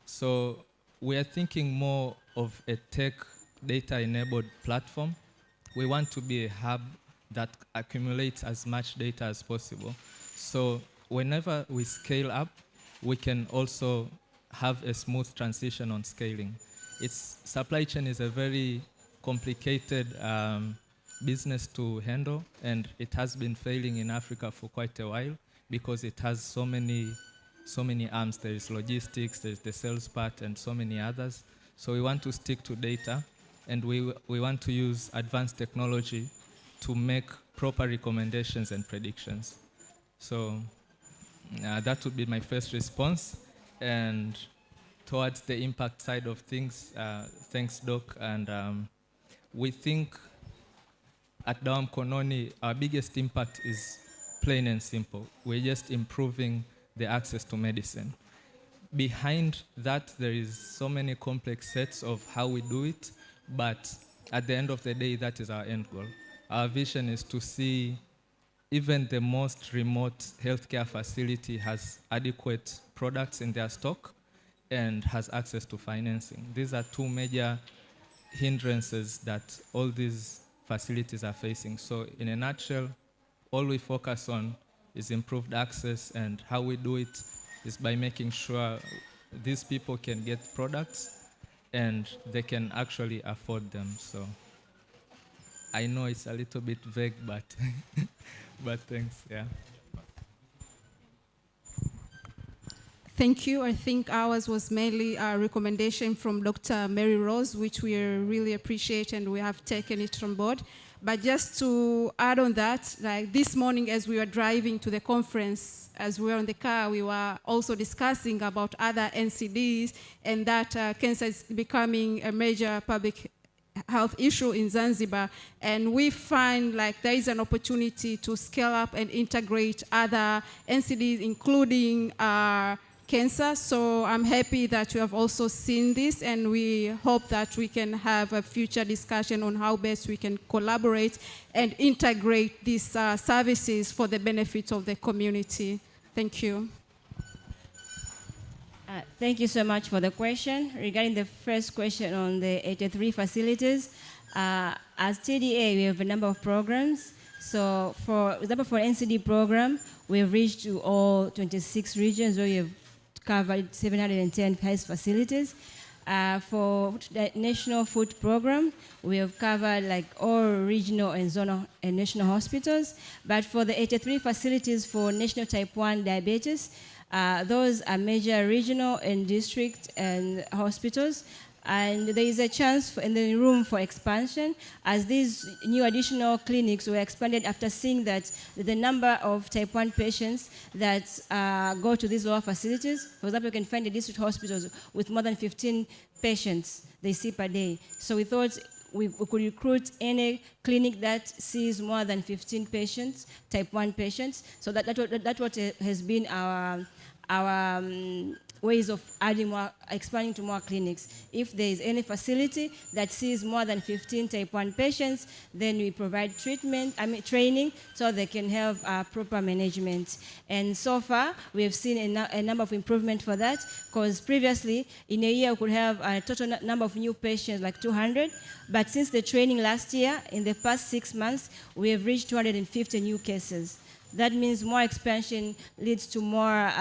So we are thinking more of a tech data-enabled platform. We want to be a hub that accumulates as much data as possible. So whenever we scale up, we can also have a smooth transition on scaling. Supply chain is a very complicated business to handle, and it has been failing in Africa for quite a while because it has so many arms. There is logistics, there's the sales part, and so many others. So we want to stick to data, and we want to use advanced technology to make proper recommendations and predictions. So that would be my first response. And towards the impact side of things, thanks, Doc. And we think at Dawa Mkononi, our biggest impact is plain and simple. We're just improving the access to medicine. Behind that, there is so many complex sets of how we do it, but at the end of the day, that is our end goal. Our vision is to see even the most remote healthcare facility has adequate products in their stock and has access to financing. These are 2 major hindrances that all these facilities are facing. So in a nutshell, all we focus on is improved access, and how we do it is by making sure these people can get products and they can actually afford them. So I know it's a little bit vague, but but thanks, yeah. Thank you. I think ours was mainly a recommendation from Dr. Mary Rose, which we really appreciate, and we have taken it on board. But just to add on that, like this morning as we were driving to the conference, as we were in the car, we were also discussing about other NCDs, and that cancer is becoming a major public health issue in Zanzibar, and we find like there is an opportunity to scale up and integrate other NCDs, including cancer. So I'm happy that you have also seen this, and we hope that we can have a future discussion on how best we can collaborate and integrate these services for the benefit of the community. Thank you. Thank you so much for the question. Regarding the first question on the 83 facilities, as TDA, we have a number of programs. So for example, for NCD program, we have reached to all 26 regions where we have covered 710 health facilities. For the National Food Program, we have covered like all regional and zonal and national hospitals. But for the 83 facilities for national type 1 diabetes, those are major regional and district and hospitals. And there is a chance in the room for expansion, as these new additional clinics were expanded after seeing that the number of type 1 patients that go to these lower facilities. For example, you can find the district hospitals with more than 15 patients they see per day. So we thought we could recruit any clinic that sees more than 15 patients, type 1 patients. So that's what has been our ways of adding more, expanding to more clinics. If there is any facility that sees more than 15 type 1 patients, then we provide training so they can have proper management. And so far, we have seen a number of improvement for that, because previously, in a year, we could have a total number of new patients, like 200, but since the training last year, in the past 6 months, we have reached 250 new cases. That means more expansion leads to more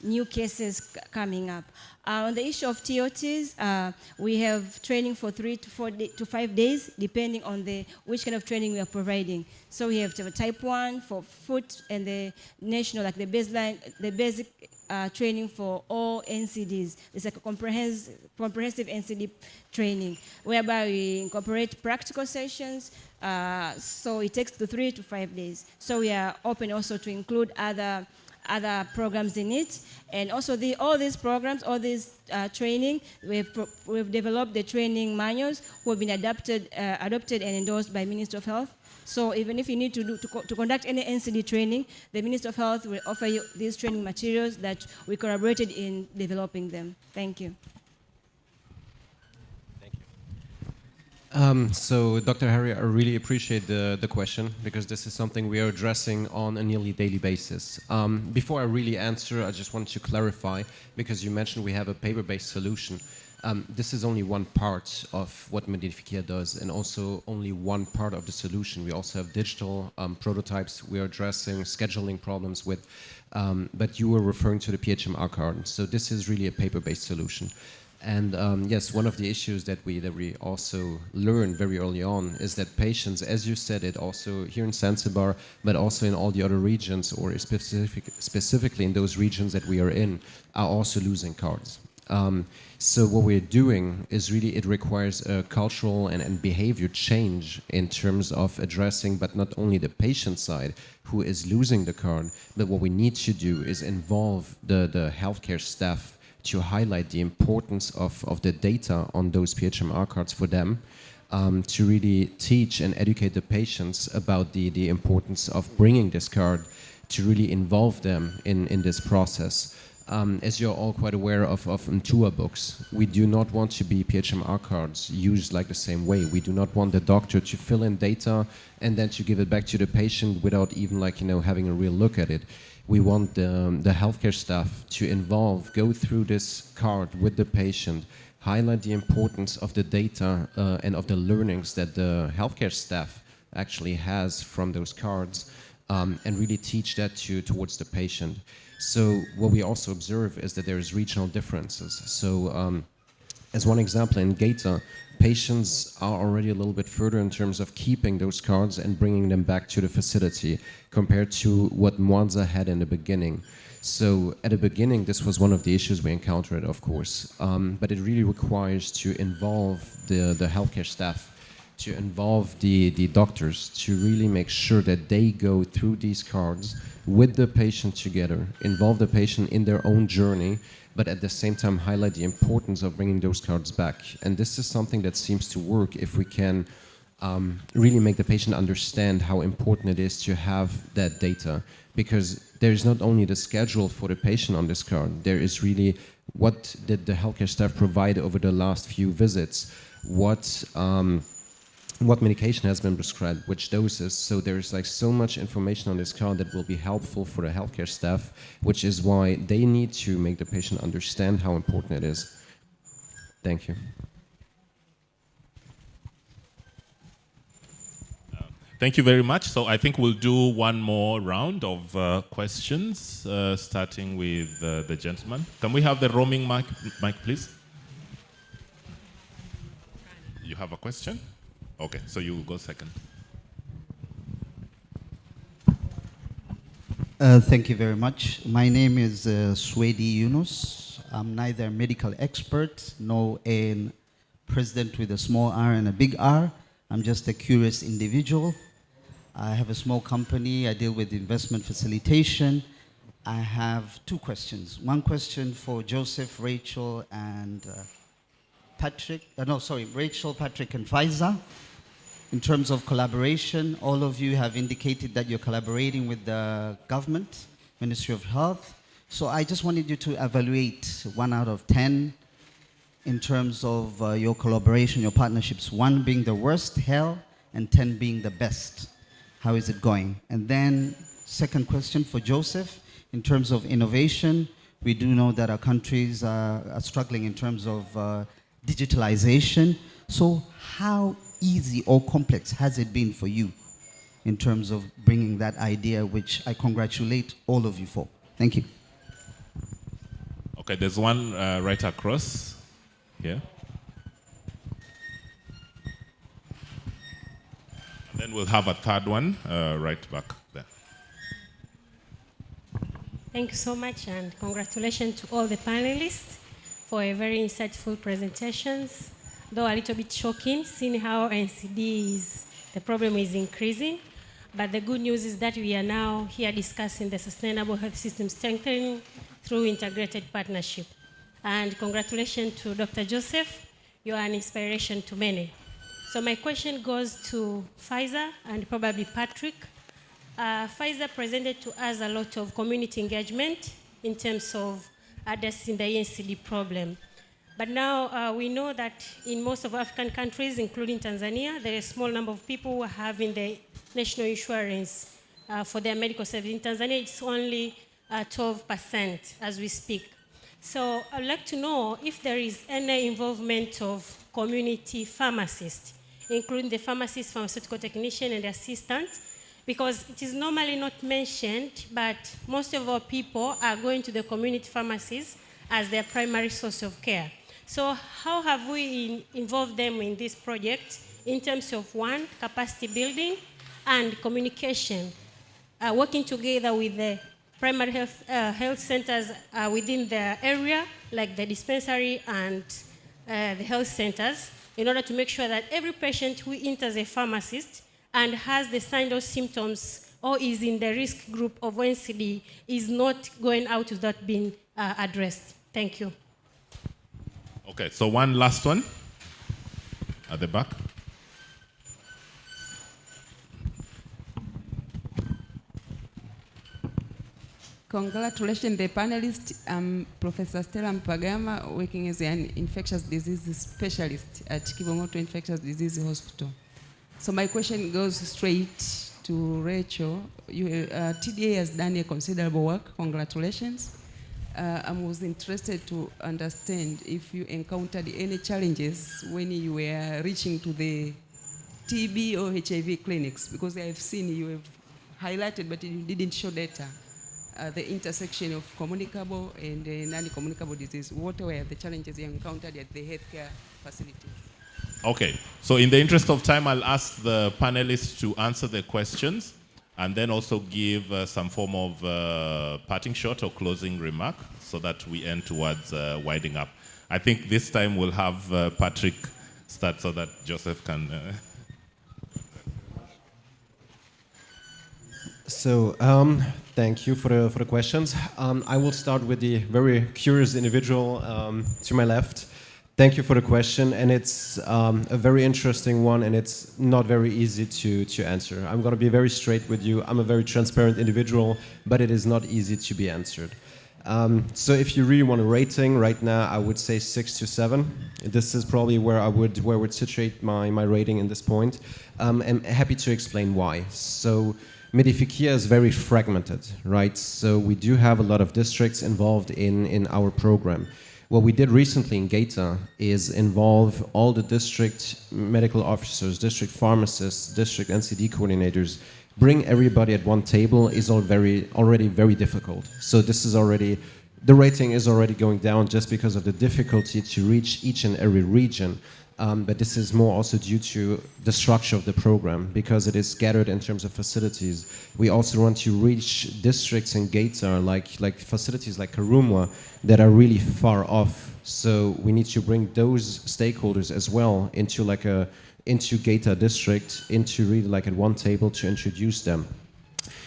new cases coming up. On the issue of TOTs, we have training for 3 to 5 days, depending on which kind of training we are providing. So we have type 1 for foot, and the national, like the basic training for all NCDs. It's like a comprehensive NCD training, whereby we incorporate practical sessions. So it takes 3 to 5 days. So we are open also to include other programs in it. And also all these programs, all this training, we've developed the training manuals who have been adopted and endorsed by Minister of Health. So even if you need to conduct any NCD training, the Minister of Health will offer you these training materials that we collaborated in developing them. Thank you. So, Dr. Harry, I really appreciate the question, because this is something we are addressing on a nearly daily basis. Before I really answer, I just want to clarify, because you mentioned we have a paper-based solution. This is only one part of what Medificia does, and also only one part of the solution. We also have digital prototypes we are addressing, scheduling problems with, but you were referring to the PHMR card. So this is really a paper-based solution. And yes, one of the issues that we also learned very early on is that patients, as you said it also here in Zanzibar, but also in all the other regions, or specifically in those regions that we are in, are also losing cards. So what we're doing is really, it requires a cultural and behavior change in terms of addressing, but not only the patient side who is losing the card, but what we need to do is involve the healthcare staff to highlight the importance of the data on those PHMR cards for them, to really teach and educate the patients about the importance of bringing this card, to really involve them in this process. As you're all quite aware of Ntua books, we do not want to be PHMR cards used like the same way. We do not want the doctor to fill in data and then to give it back to the patient without even having a real look at it. We want the healthcare staff to involve, go through this card with the patient, highlight the importance of the data and of the learnings that the healthcare staff actually has from those cards, and really teach that towards the patient. So what we also observe is that there is regional differences. So as one example, in Gaeta, patients are already a little bit further in terms of keeping those cards and bringing them back to the facility compared to what Mwanza had in the beginning. So at the beginning, this was one of the issues we encountered, of course, but it really requires to involve the healthcare staff, to involve the doctors, to really make sure that they go through these cards with the patient together, involve the patient in their own journey, but at the same time highlight the importance of bringing those cards back. And this is something that seems to work if we can really make the patient understand how important it is to have that data. Because there is not only the schedule for the patient on this card, there is really what did the healthcare staff provide over the last few visits, what medication has been prescribed, which doses. So there's so much information on this card that will be helpful for the healthcare staff, which is why they need to make the patient understand how important it is. Thank you. Thank you very much. So I think we'll do one more round of questions, starting with the gentleman. Can we have the roaming mic, please? have a question? Okay, so you go second. Thank you very much. My name is Swedi Yunus. I'm neither a medical expert nor a president with a small R and a big R. I'm just a curious individual. I have a small company. I deal with investment facilitation. I have two questions. One question for Joseph, Rachel, and Patrick. Rachel, Patrick, and Faiza. In terms of collaboration, all of you have indicated that you're collaborating with the government, Ministry of Health. So I just wanted you to evaluate 1 out of 10 in terms of your collaboration, your partnerships. 1 being the worst, hell, and 10 being the best. How is it going? And then second question for Joseph. In terms of innovation, we do know that our countries are struggling in terms of digitalization. So how easy or complex has it been for you in terms of bringing that idea, which I congratulate all of you for? Thank you. Okay, there's one right across here. And then we'll have a third one right back there. Thank you so much, and congratulations to all the panelists for a very insightful presentations. Though a little bit shocking, seeing how the problem is increasing. But the good news is that we are now here discussing the sustainable health system strengthening through integrated partnership. And congratulations to Dr. Joseph. You are an inspiration to many. So my question goes to Faiza and probably Patrick. Faiza presented to us a lot of community engagement in terms of addressing the ENCD problem. But now we know that in most of African countries, including Tanzania, there is a small number of people who are having the national insurance for their medical service. In Tanzania, it's only 12% as we speak. So I'd like to know if there is any involvement of community pharmacists, including the pharmacist, pharmaceutical technician, and assistant, because it is normally not mentioned, but most of our people are going to the community pharmacies as their primary source of care. So how have we involved them in this project in terms of 1, capacity building, and communication, working together with the primary health centers within the area, like the dispensary and the health centers, in order to make sure that every patient who enters a pharmacist and has the signs or symptoms or is in the risk group of NCD is not going out without being addressed. Thank you. Okay, so one last one at the back. Congratulations, the panelists. I'm Professor Stella Mpagama, working as an infectious disease specialist at Kibongoto Infectious Disease Hospital. So my question goes straight to Rachel. TDA has done a considerable work. Congratulations. I was interested to understand if you encountered any challenges when you were reaching to the TB or HIV clinics, because I have seen you have highlighted, but you didn't show data, the intersection of communicable and non-communicable disease. What were the challenges you encountered at the healthcare facilities? Okay, so in the interest of time, I'll ask the panelists to answer the questions and then also give some form of parting shot or closing remark so that we end towards winding up. I think this time we'll have Patrick start so that Joseph can... So, thank you for the questions. I will start with the very curious individual to my left. Thank you for the question, and it's a very interesting one, and it's not very easy to answer. I'm going to be very straight with you. I'm a very transparent individual, but it is not easy to be answered. So if you really want a rating right now, I would say 6 to 7. This is probably where I would situate my rating in this point. I'm happy to explain why. So Medificia is very fragmented, right? So we do have a lot of districts involved in our program. What we did recently in Gaeta is involve all the district medical officers, district pharmacists, district NCD coordinators. Bring everybody at one table is already very difficult. So this is already, the rating is already going down just because of the difficulty to reach each and every region. but this is more also due to the structure of the program, because it is scattered in terms of facilities. We also want to reach districts in Gaeta, like facilities like Karumwa, that are really far off. So we need to bring those stakeholders as well into into Gaeta district, into really like at one table to introduce them.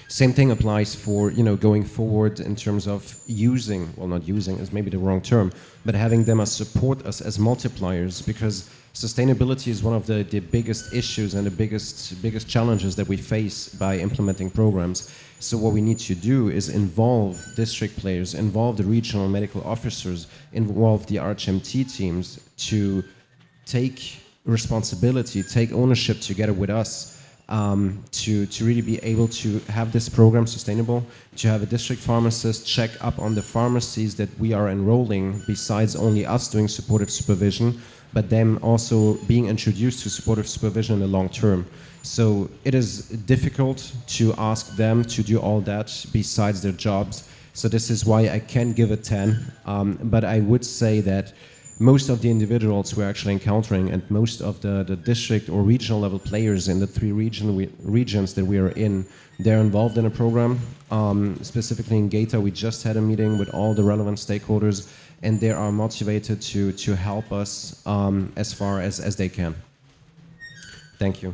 Same thing applies for, going forward in terms of using, well, not using is maybe the wrong term, but having them as support us as multipliers, because sustainability is one of the biggest issues and the biggest challenges that we face by implementing programs. So what we need to do is involve district players, involve the regional medical officers, involve the RHMT teams to take responsibility, take ownership together with us, to really be able to have this program sustainable, to have a district pharmacist check up on the pharmacies that we are enrolling, besides only us doing supportive supervision, but them also being introduced to supportive supervision in the long term. So it is difficult to ask them to do all that besides their jobs. So this is why I can give a 10, but I would say that most of the individuals we're actually encountering and most of the district or regional level players in the three regions that we are in, they're involved in a program. Specifically in Gaeta, we just had a meeting with all the relevant stakeholders, and they are motivated to help us as far as they can. Thank you.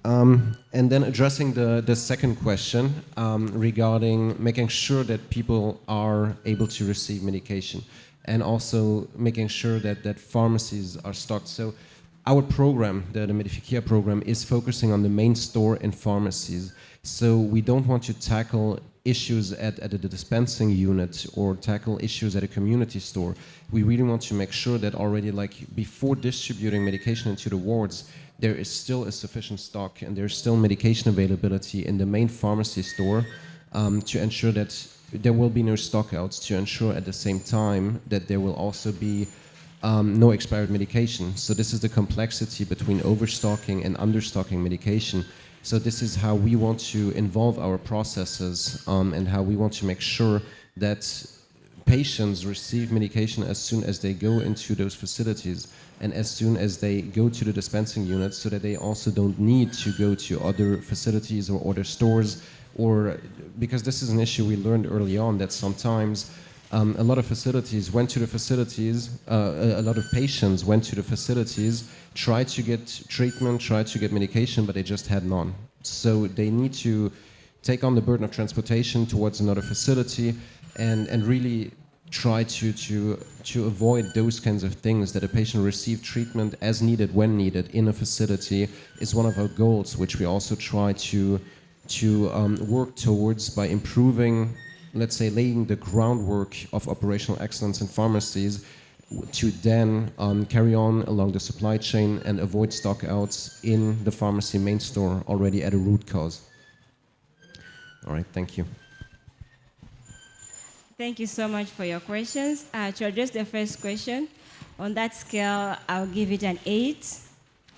And then addressing the second question regarding making sure that people are able to receive medication, and also making sure that pharmacies are stocked. So our program, the Medificia program, is focusing on the main store and pharmacies. So we don't want to tackle issues at the dispensing unit or tackle issues at a community store. We really want to make sure that already, like before distributing medication into the wards, there is still a sufficient stock and there's still medication availability in the main pharmacy store, to ensure that there will be no stockouts, to ensure at the same time that there will also be no expired medication. So this is the complexity between overstocking and understocking medication. So this is how we want to involve our processes, and how we want to make sure that patients receive medication as soon as they go into those facilities and as soon as they go to the dispensing units, so that they also don't need to go to other facilities or other stores, or because this is an issue we learned early on, that sometimes a lot of facilities went to the facilities, a lot of patients went to the facilities, tried to get treatment, tried to get medication, but they just had none. So they need to take on the burden of transportation towards another facility and really try to avoid those kinds of things, that a patient receive treatment as needed, when needed, in a facility, is one of our goals, which we also try to work towards by improving, let's say, laying the groundwork of operational excellence in pharmacies, to then carry on along the supply chain and avoid stockouts in the pharmacy main store already at a root cause. All right, thank you. Thank you so much for your questions. To address the first question, on that scale, I'll give it an 8.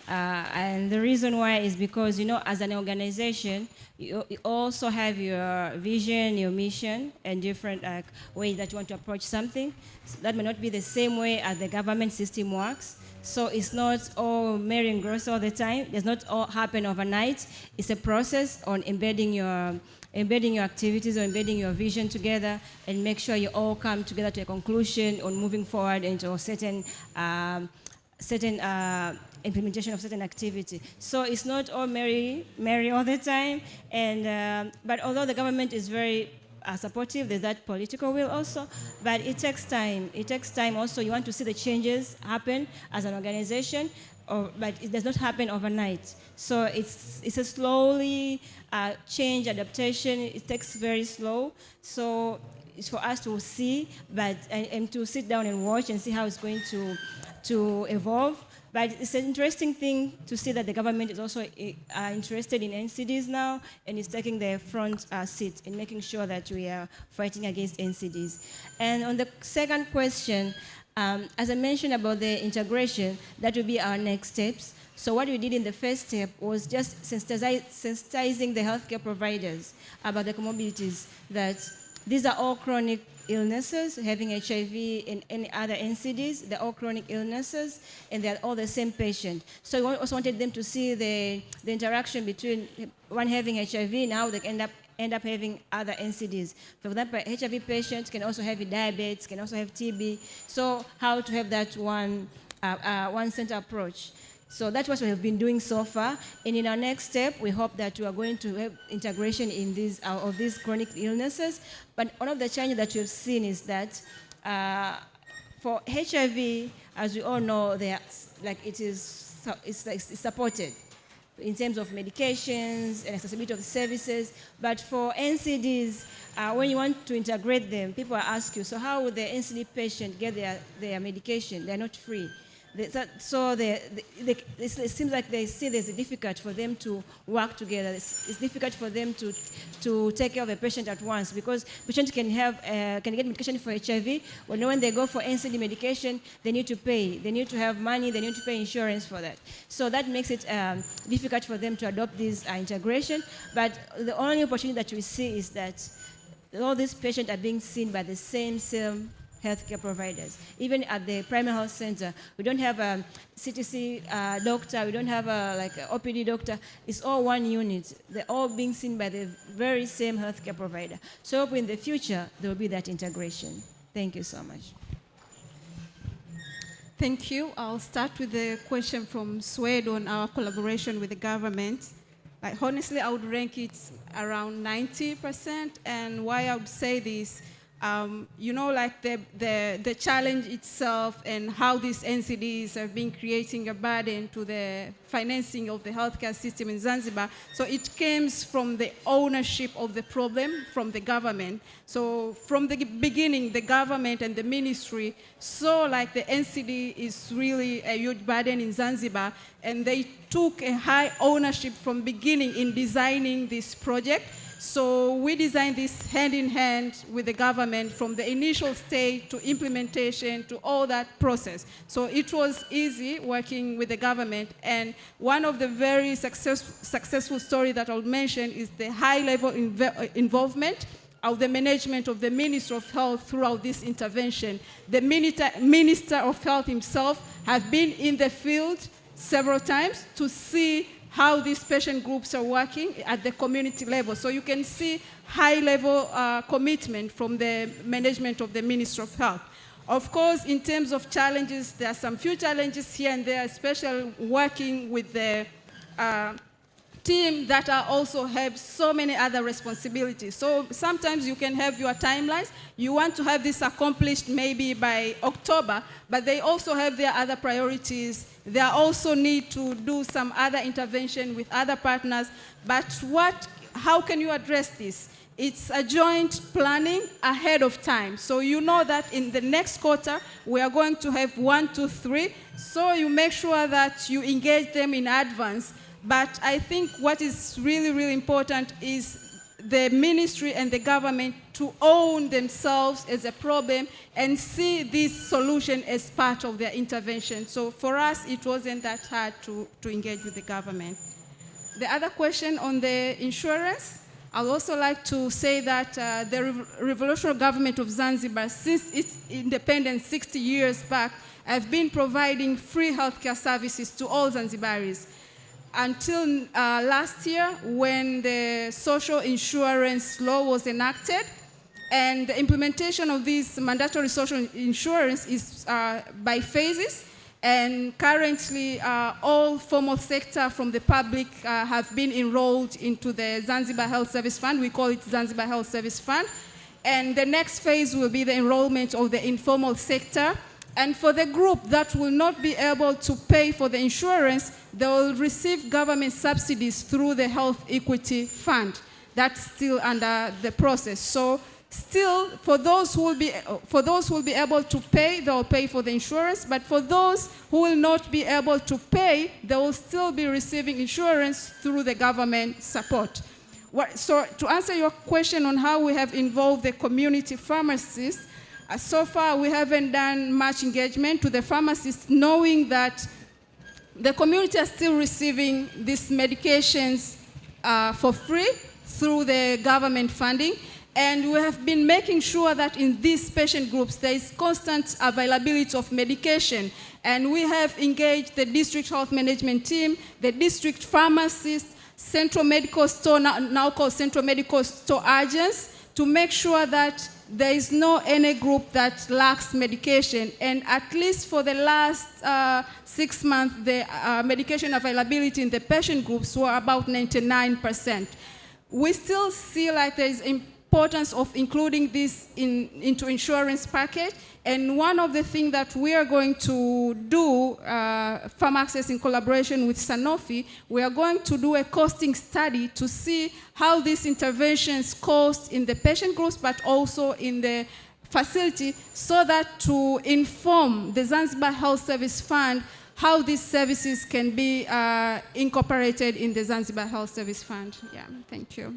And the reason why is because, as an organization, you also have your vision, your mission, and different ways that you want to approach something. So that may not be the same way as the government system works. So it's not all merry and gross all the time. It does not all happen overnight. It's a process on embedding your activities or embedding your vision together, and make sure you all come together to a conclusion on moving forward into a certain implementation of certain activity. So it's not all merry all the time. And but although the government is very supportive, there's that political will also, but it takes time. It takes time also. You want to see the changes happen as an organization, but it does not happen overnight. So it's a slowly change, adaptation. It takes very slow. So it's for us to see, and to sit down and watch and see how it's going to evolve. But it's an interesting thing to see that the government is also interested in NCDs now, and is taking the front seat in making sure that we are fighting against NCDs. And on the second question, as I mentioned about the integration, that will be our next steps. So what we did in the first step was just sensitizing the healthcare providers about the comorbidities, that these are all chronic illnesses, having HIV and any other NCDs. They're all chronic illnesses, and they're all the same patient. So we also wanted them to see the interaction between one having HIV, now they end up having other NCDs. For example, HIV patients can also have diabetes, can also have TB. So how to have that one-center approach. So that's what we have been doing so far. And in our next step, we hope that we are going to have integration in of these chronic illnesses. But one of the challenges that we've seen is that for HIV, as we all know, it's supported in terms of medications and accessibility of services. But for NCDs, when you want to integrate them, people ask you, so how would the NCD patient get their medication? They're not free. It seems like they see there's a difficult for them to work together. It's difficult for them to take care of a patient at once, because patients can get medication for HIV, but when they go for NCD medication, they need to pay. They need to have money. They need to pay insurance for that. So that makes it difficult for them to adopt this integration. But the only opportunity that we see is that all these patients are being seen by the same healthcare providers. Even at the primary health center, we don't have a CTC doctor, we don't have a OPD doctor. It's all one unit. They're all being seen by the very same healthcare provider. So in the future, there will be that integration. Thank you so much. Thank you. I'll start with the question from Swed on our collaboration with the government. Honestly, I would rank it around 90%. And why I would say this, the challenge itself and how these NCDs have been creating a burden to the financing of the healthcare system in Zanzibar. So it comes from the ownership of the problem from the government. So from the beginning, the government and the ministry saw the NCD is really a huge burden in Zanzibar, and they took a high ownership from beginning in designing this project. So we designed this hand in hand with the government from the initial stage to implementation to all that process. So it was easy working with the government. And one of the very successful stories that I'll mention is the high level involvement of the management of the Minister of Health throughout this intervention. The Minister of Health himself has been in the field several times to see how these patient groups are working at the community level. So you can see high-level commitment from the management of the Ministry of Health. Of course, in terms of challenges, there are some few challenges here and there, especially working with the team that also have so many other responsibilities. So sometimes you can have your timelines. You want to have this accomplished maybe by October, but they also have their other priorities. They also need to do some other intervention with other partners. But how can you address this? It's a joint planning ahead of time. So you know that in the next quarter, we are going to have 1, 2, 3. So you make sure that you engage them in advance. But I think what is really, really important is the ministry and the government to own themselves as a problem and see this solution as part of their intervention. So for us, it wasn't that hard to engage with the government. The other question on the insurance, I'd also like to say that the revolutionary government of Zanzibar, since its independence 60 years back, have been providing free healthcare services to all Zanzibaris. Until last year, when the social insurance law was enacted, and the implementation of this mandatory social insurance is by phases, and currently all formal sector from the public have been enrolled into the Zanzibar Health Service Fund. We call it Zanzibar Health Service Fund. And the next phase will be the enrollment of the informal sector. And for the group that will not be able to pay for the insurance, they will receive government subsidies through the Health Equity Fund. That's still under the process. So still, for those who will be able to pay, they will pay for the insurance. But for those who will not be able to pay, they will still be receiving insurance through the government support. So to answer your question on how we have involved the community pharmacists, so far, we haven't done much engagement to the pharmacists, knowing that the community are still receiving these medications for free through the government funding. And we have been making sure that in these patient groups there is constant availability of medication. And we have engaged the district health management team, the district pharmacist, central medical store, now called central medical store agents, to make sure that there is no any group that lacks medication. And at least for the last 6 months, the medication availability in the patient groups were about 99%. We still see like there is importance of including this into insurance package. And one of the things that we are going to do, Farm Access in collaboration with Sanofi, we are going to do a costing study to see how these interventions cost in the patient groups, but also in the facility, so that to inform the Zanzibar Health Service Fund how these services can be incorporated in the Zanzibar Health Service Fund. Yeah, thank you.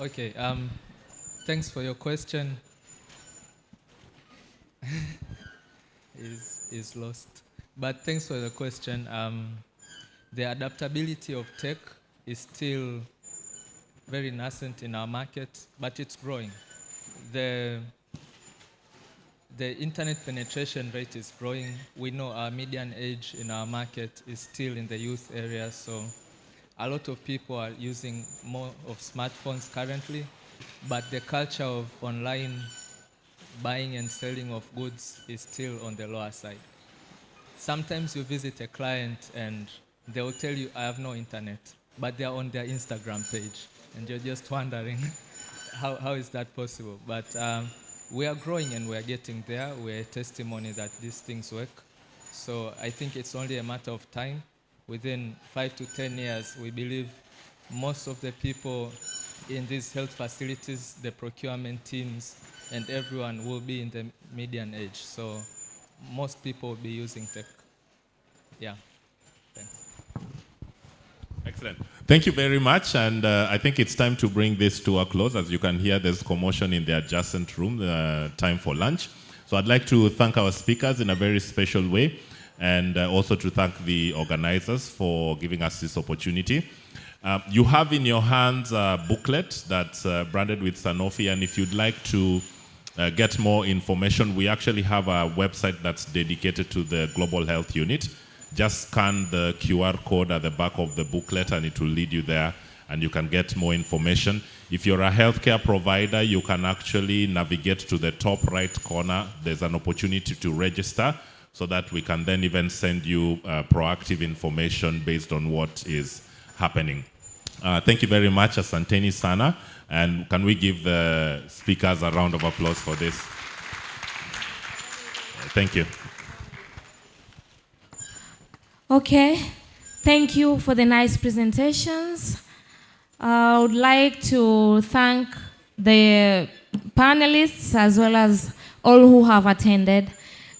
Okay, thanks for your question. is lost. But thanks for the question. The adaptability of tech is still very nascent in our market, but it's growing. The internet penetration rate is growing. We know our median age in our market is still in the youth area, so a lot of people are using more of smartphones currently, but the culture of online buying and selling of goods is still on the lower side. Sometimes you visit a client and they will tell you, I have no internet, but they're on their Instagram page, and you're just wondering, how is that possible? But we are growing and we are getting there. We're a testimony that these things work. So I think it's only a matter of time. Within 5 to 10 years, we believe most of the people in these health facilities, the procurement teams, and everyone will be in the median age. So most people will be using tech. Yeah, thanks. Excellent. Thank you very much. And I think it's time to bring this to a close. As you can hear, there's commotion in the adjacent room, time for lunch. So I'd like to thank our speakers in a very special way, and also to thank the organizers for giving us this opportunity. You have in your hands a booklet that's branded with Sanofi, and if you'd like to get more information, we actually have a website that's dedicated to the Global Health Unit. Just scan the QR code at the back of the booklet and it will lead you there, and you can get more information. If you're a healthcare provider, you can actually navigate to the top right corner. There's an opportunity to register, so that we can then even send you proactive information based on what is happening. Thank you very much, Asanteni Sana. And can we give the speakers a round of applause for this? Thank you. Okay, thank you for the nice presentations. I would like to thank the panelists as well as all who have attended.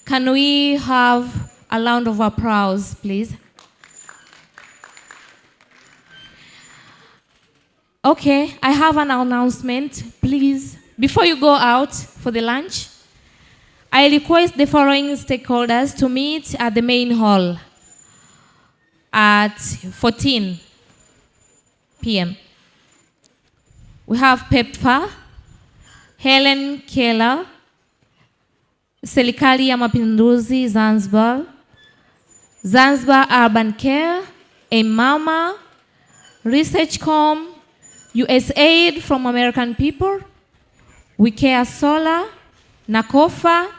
Can we have a round of applause, please? Okay, I have an announcement. Please, before you go out for the lunch, I request the following stakeholders to meet at the main hall at 14 p.m. We have PEPFAR, Helen Keller, Serikali ya Mapinduzi Zanzibar, Zanzibar Urban Care, Mama, ResearchCom, USAID from American People, We Care Solar, NACOFA,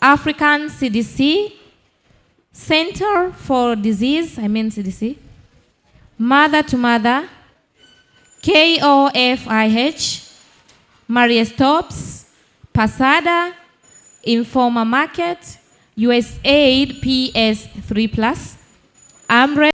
African CDC, Center for Disease, CDC, Mother to Mother, KOFIH, Maria Stopes, Pasada, Informa Market, USAID PS3+, AMRE,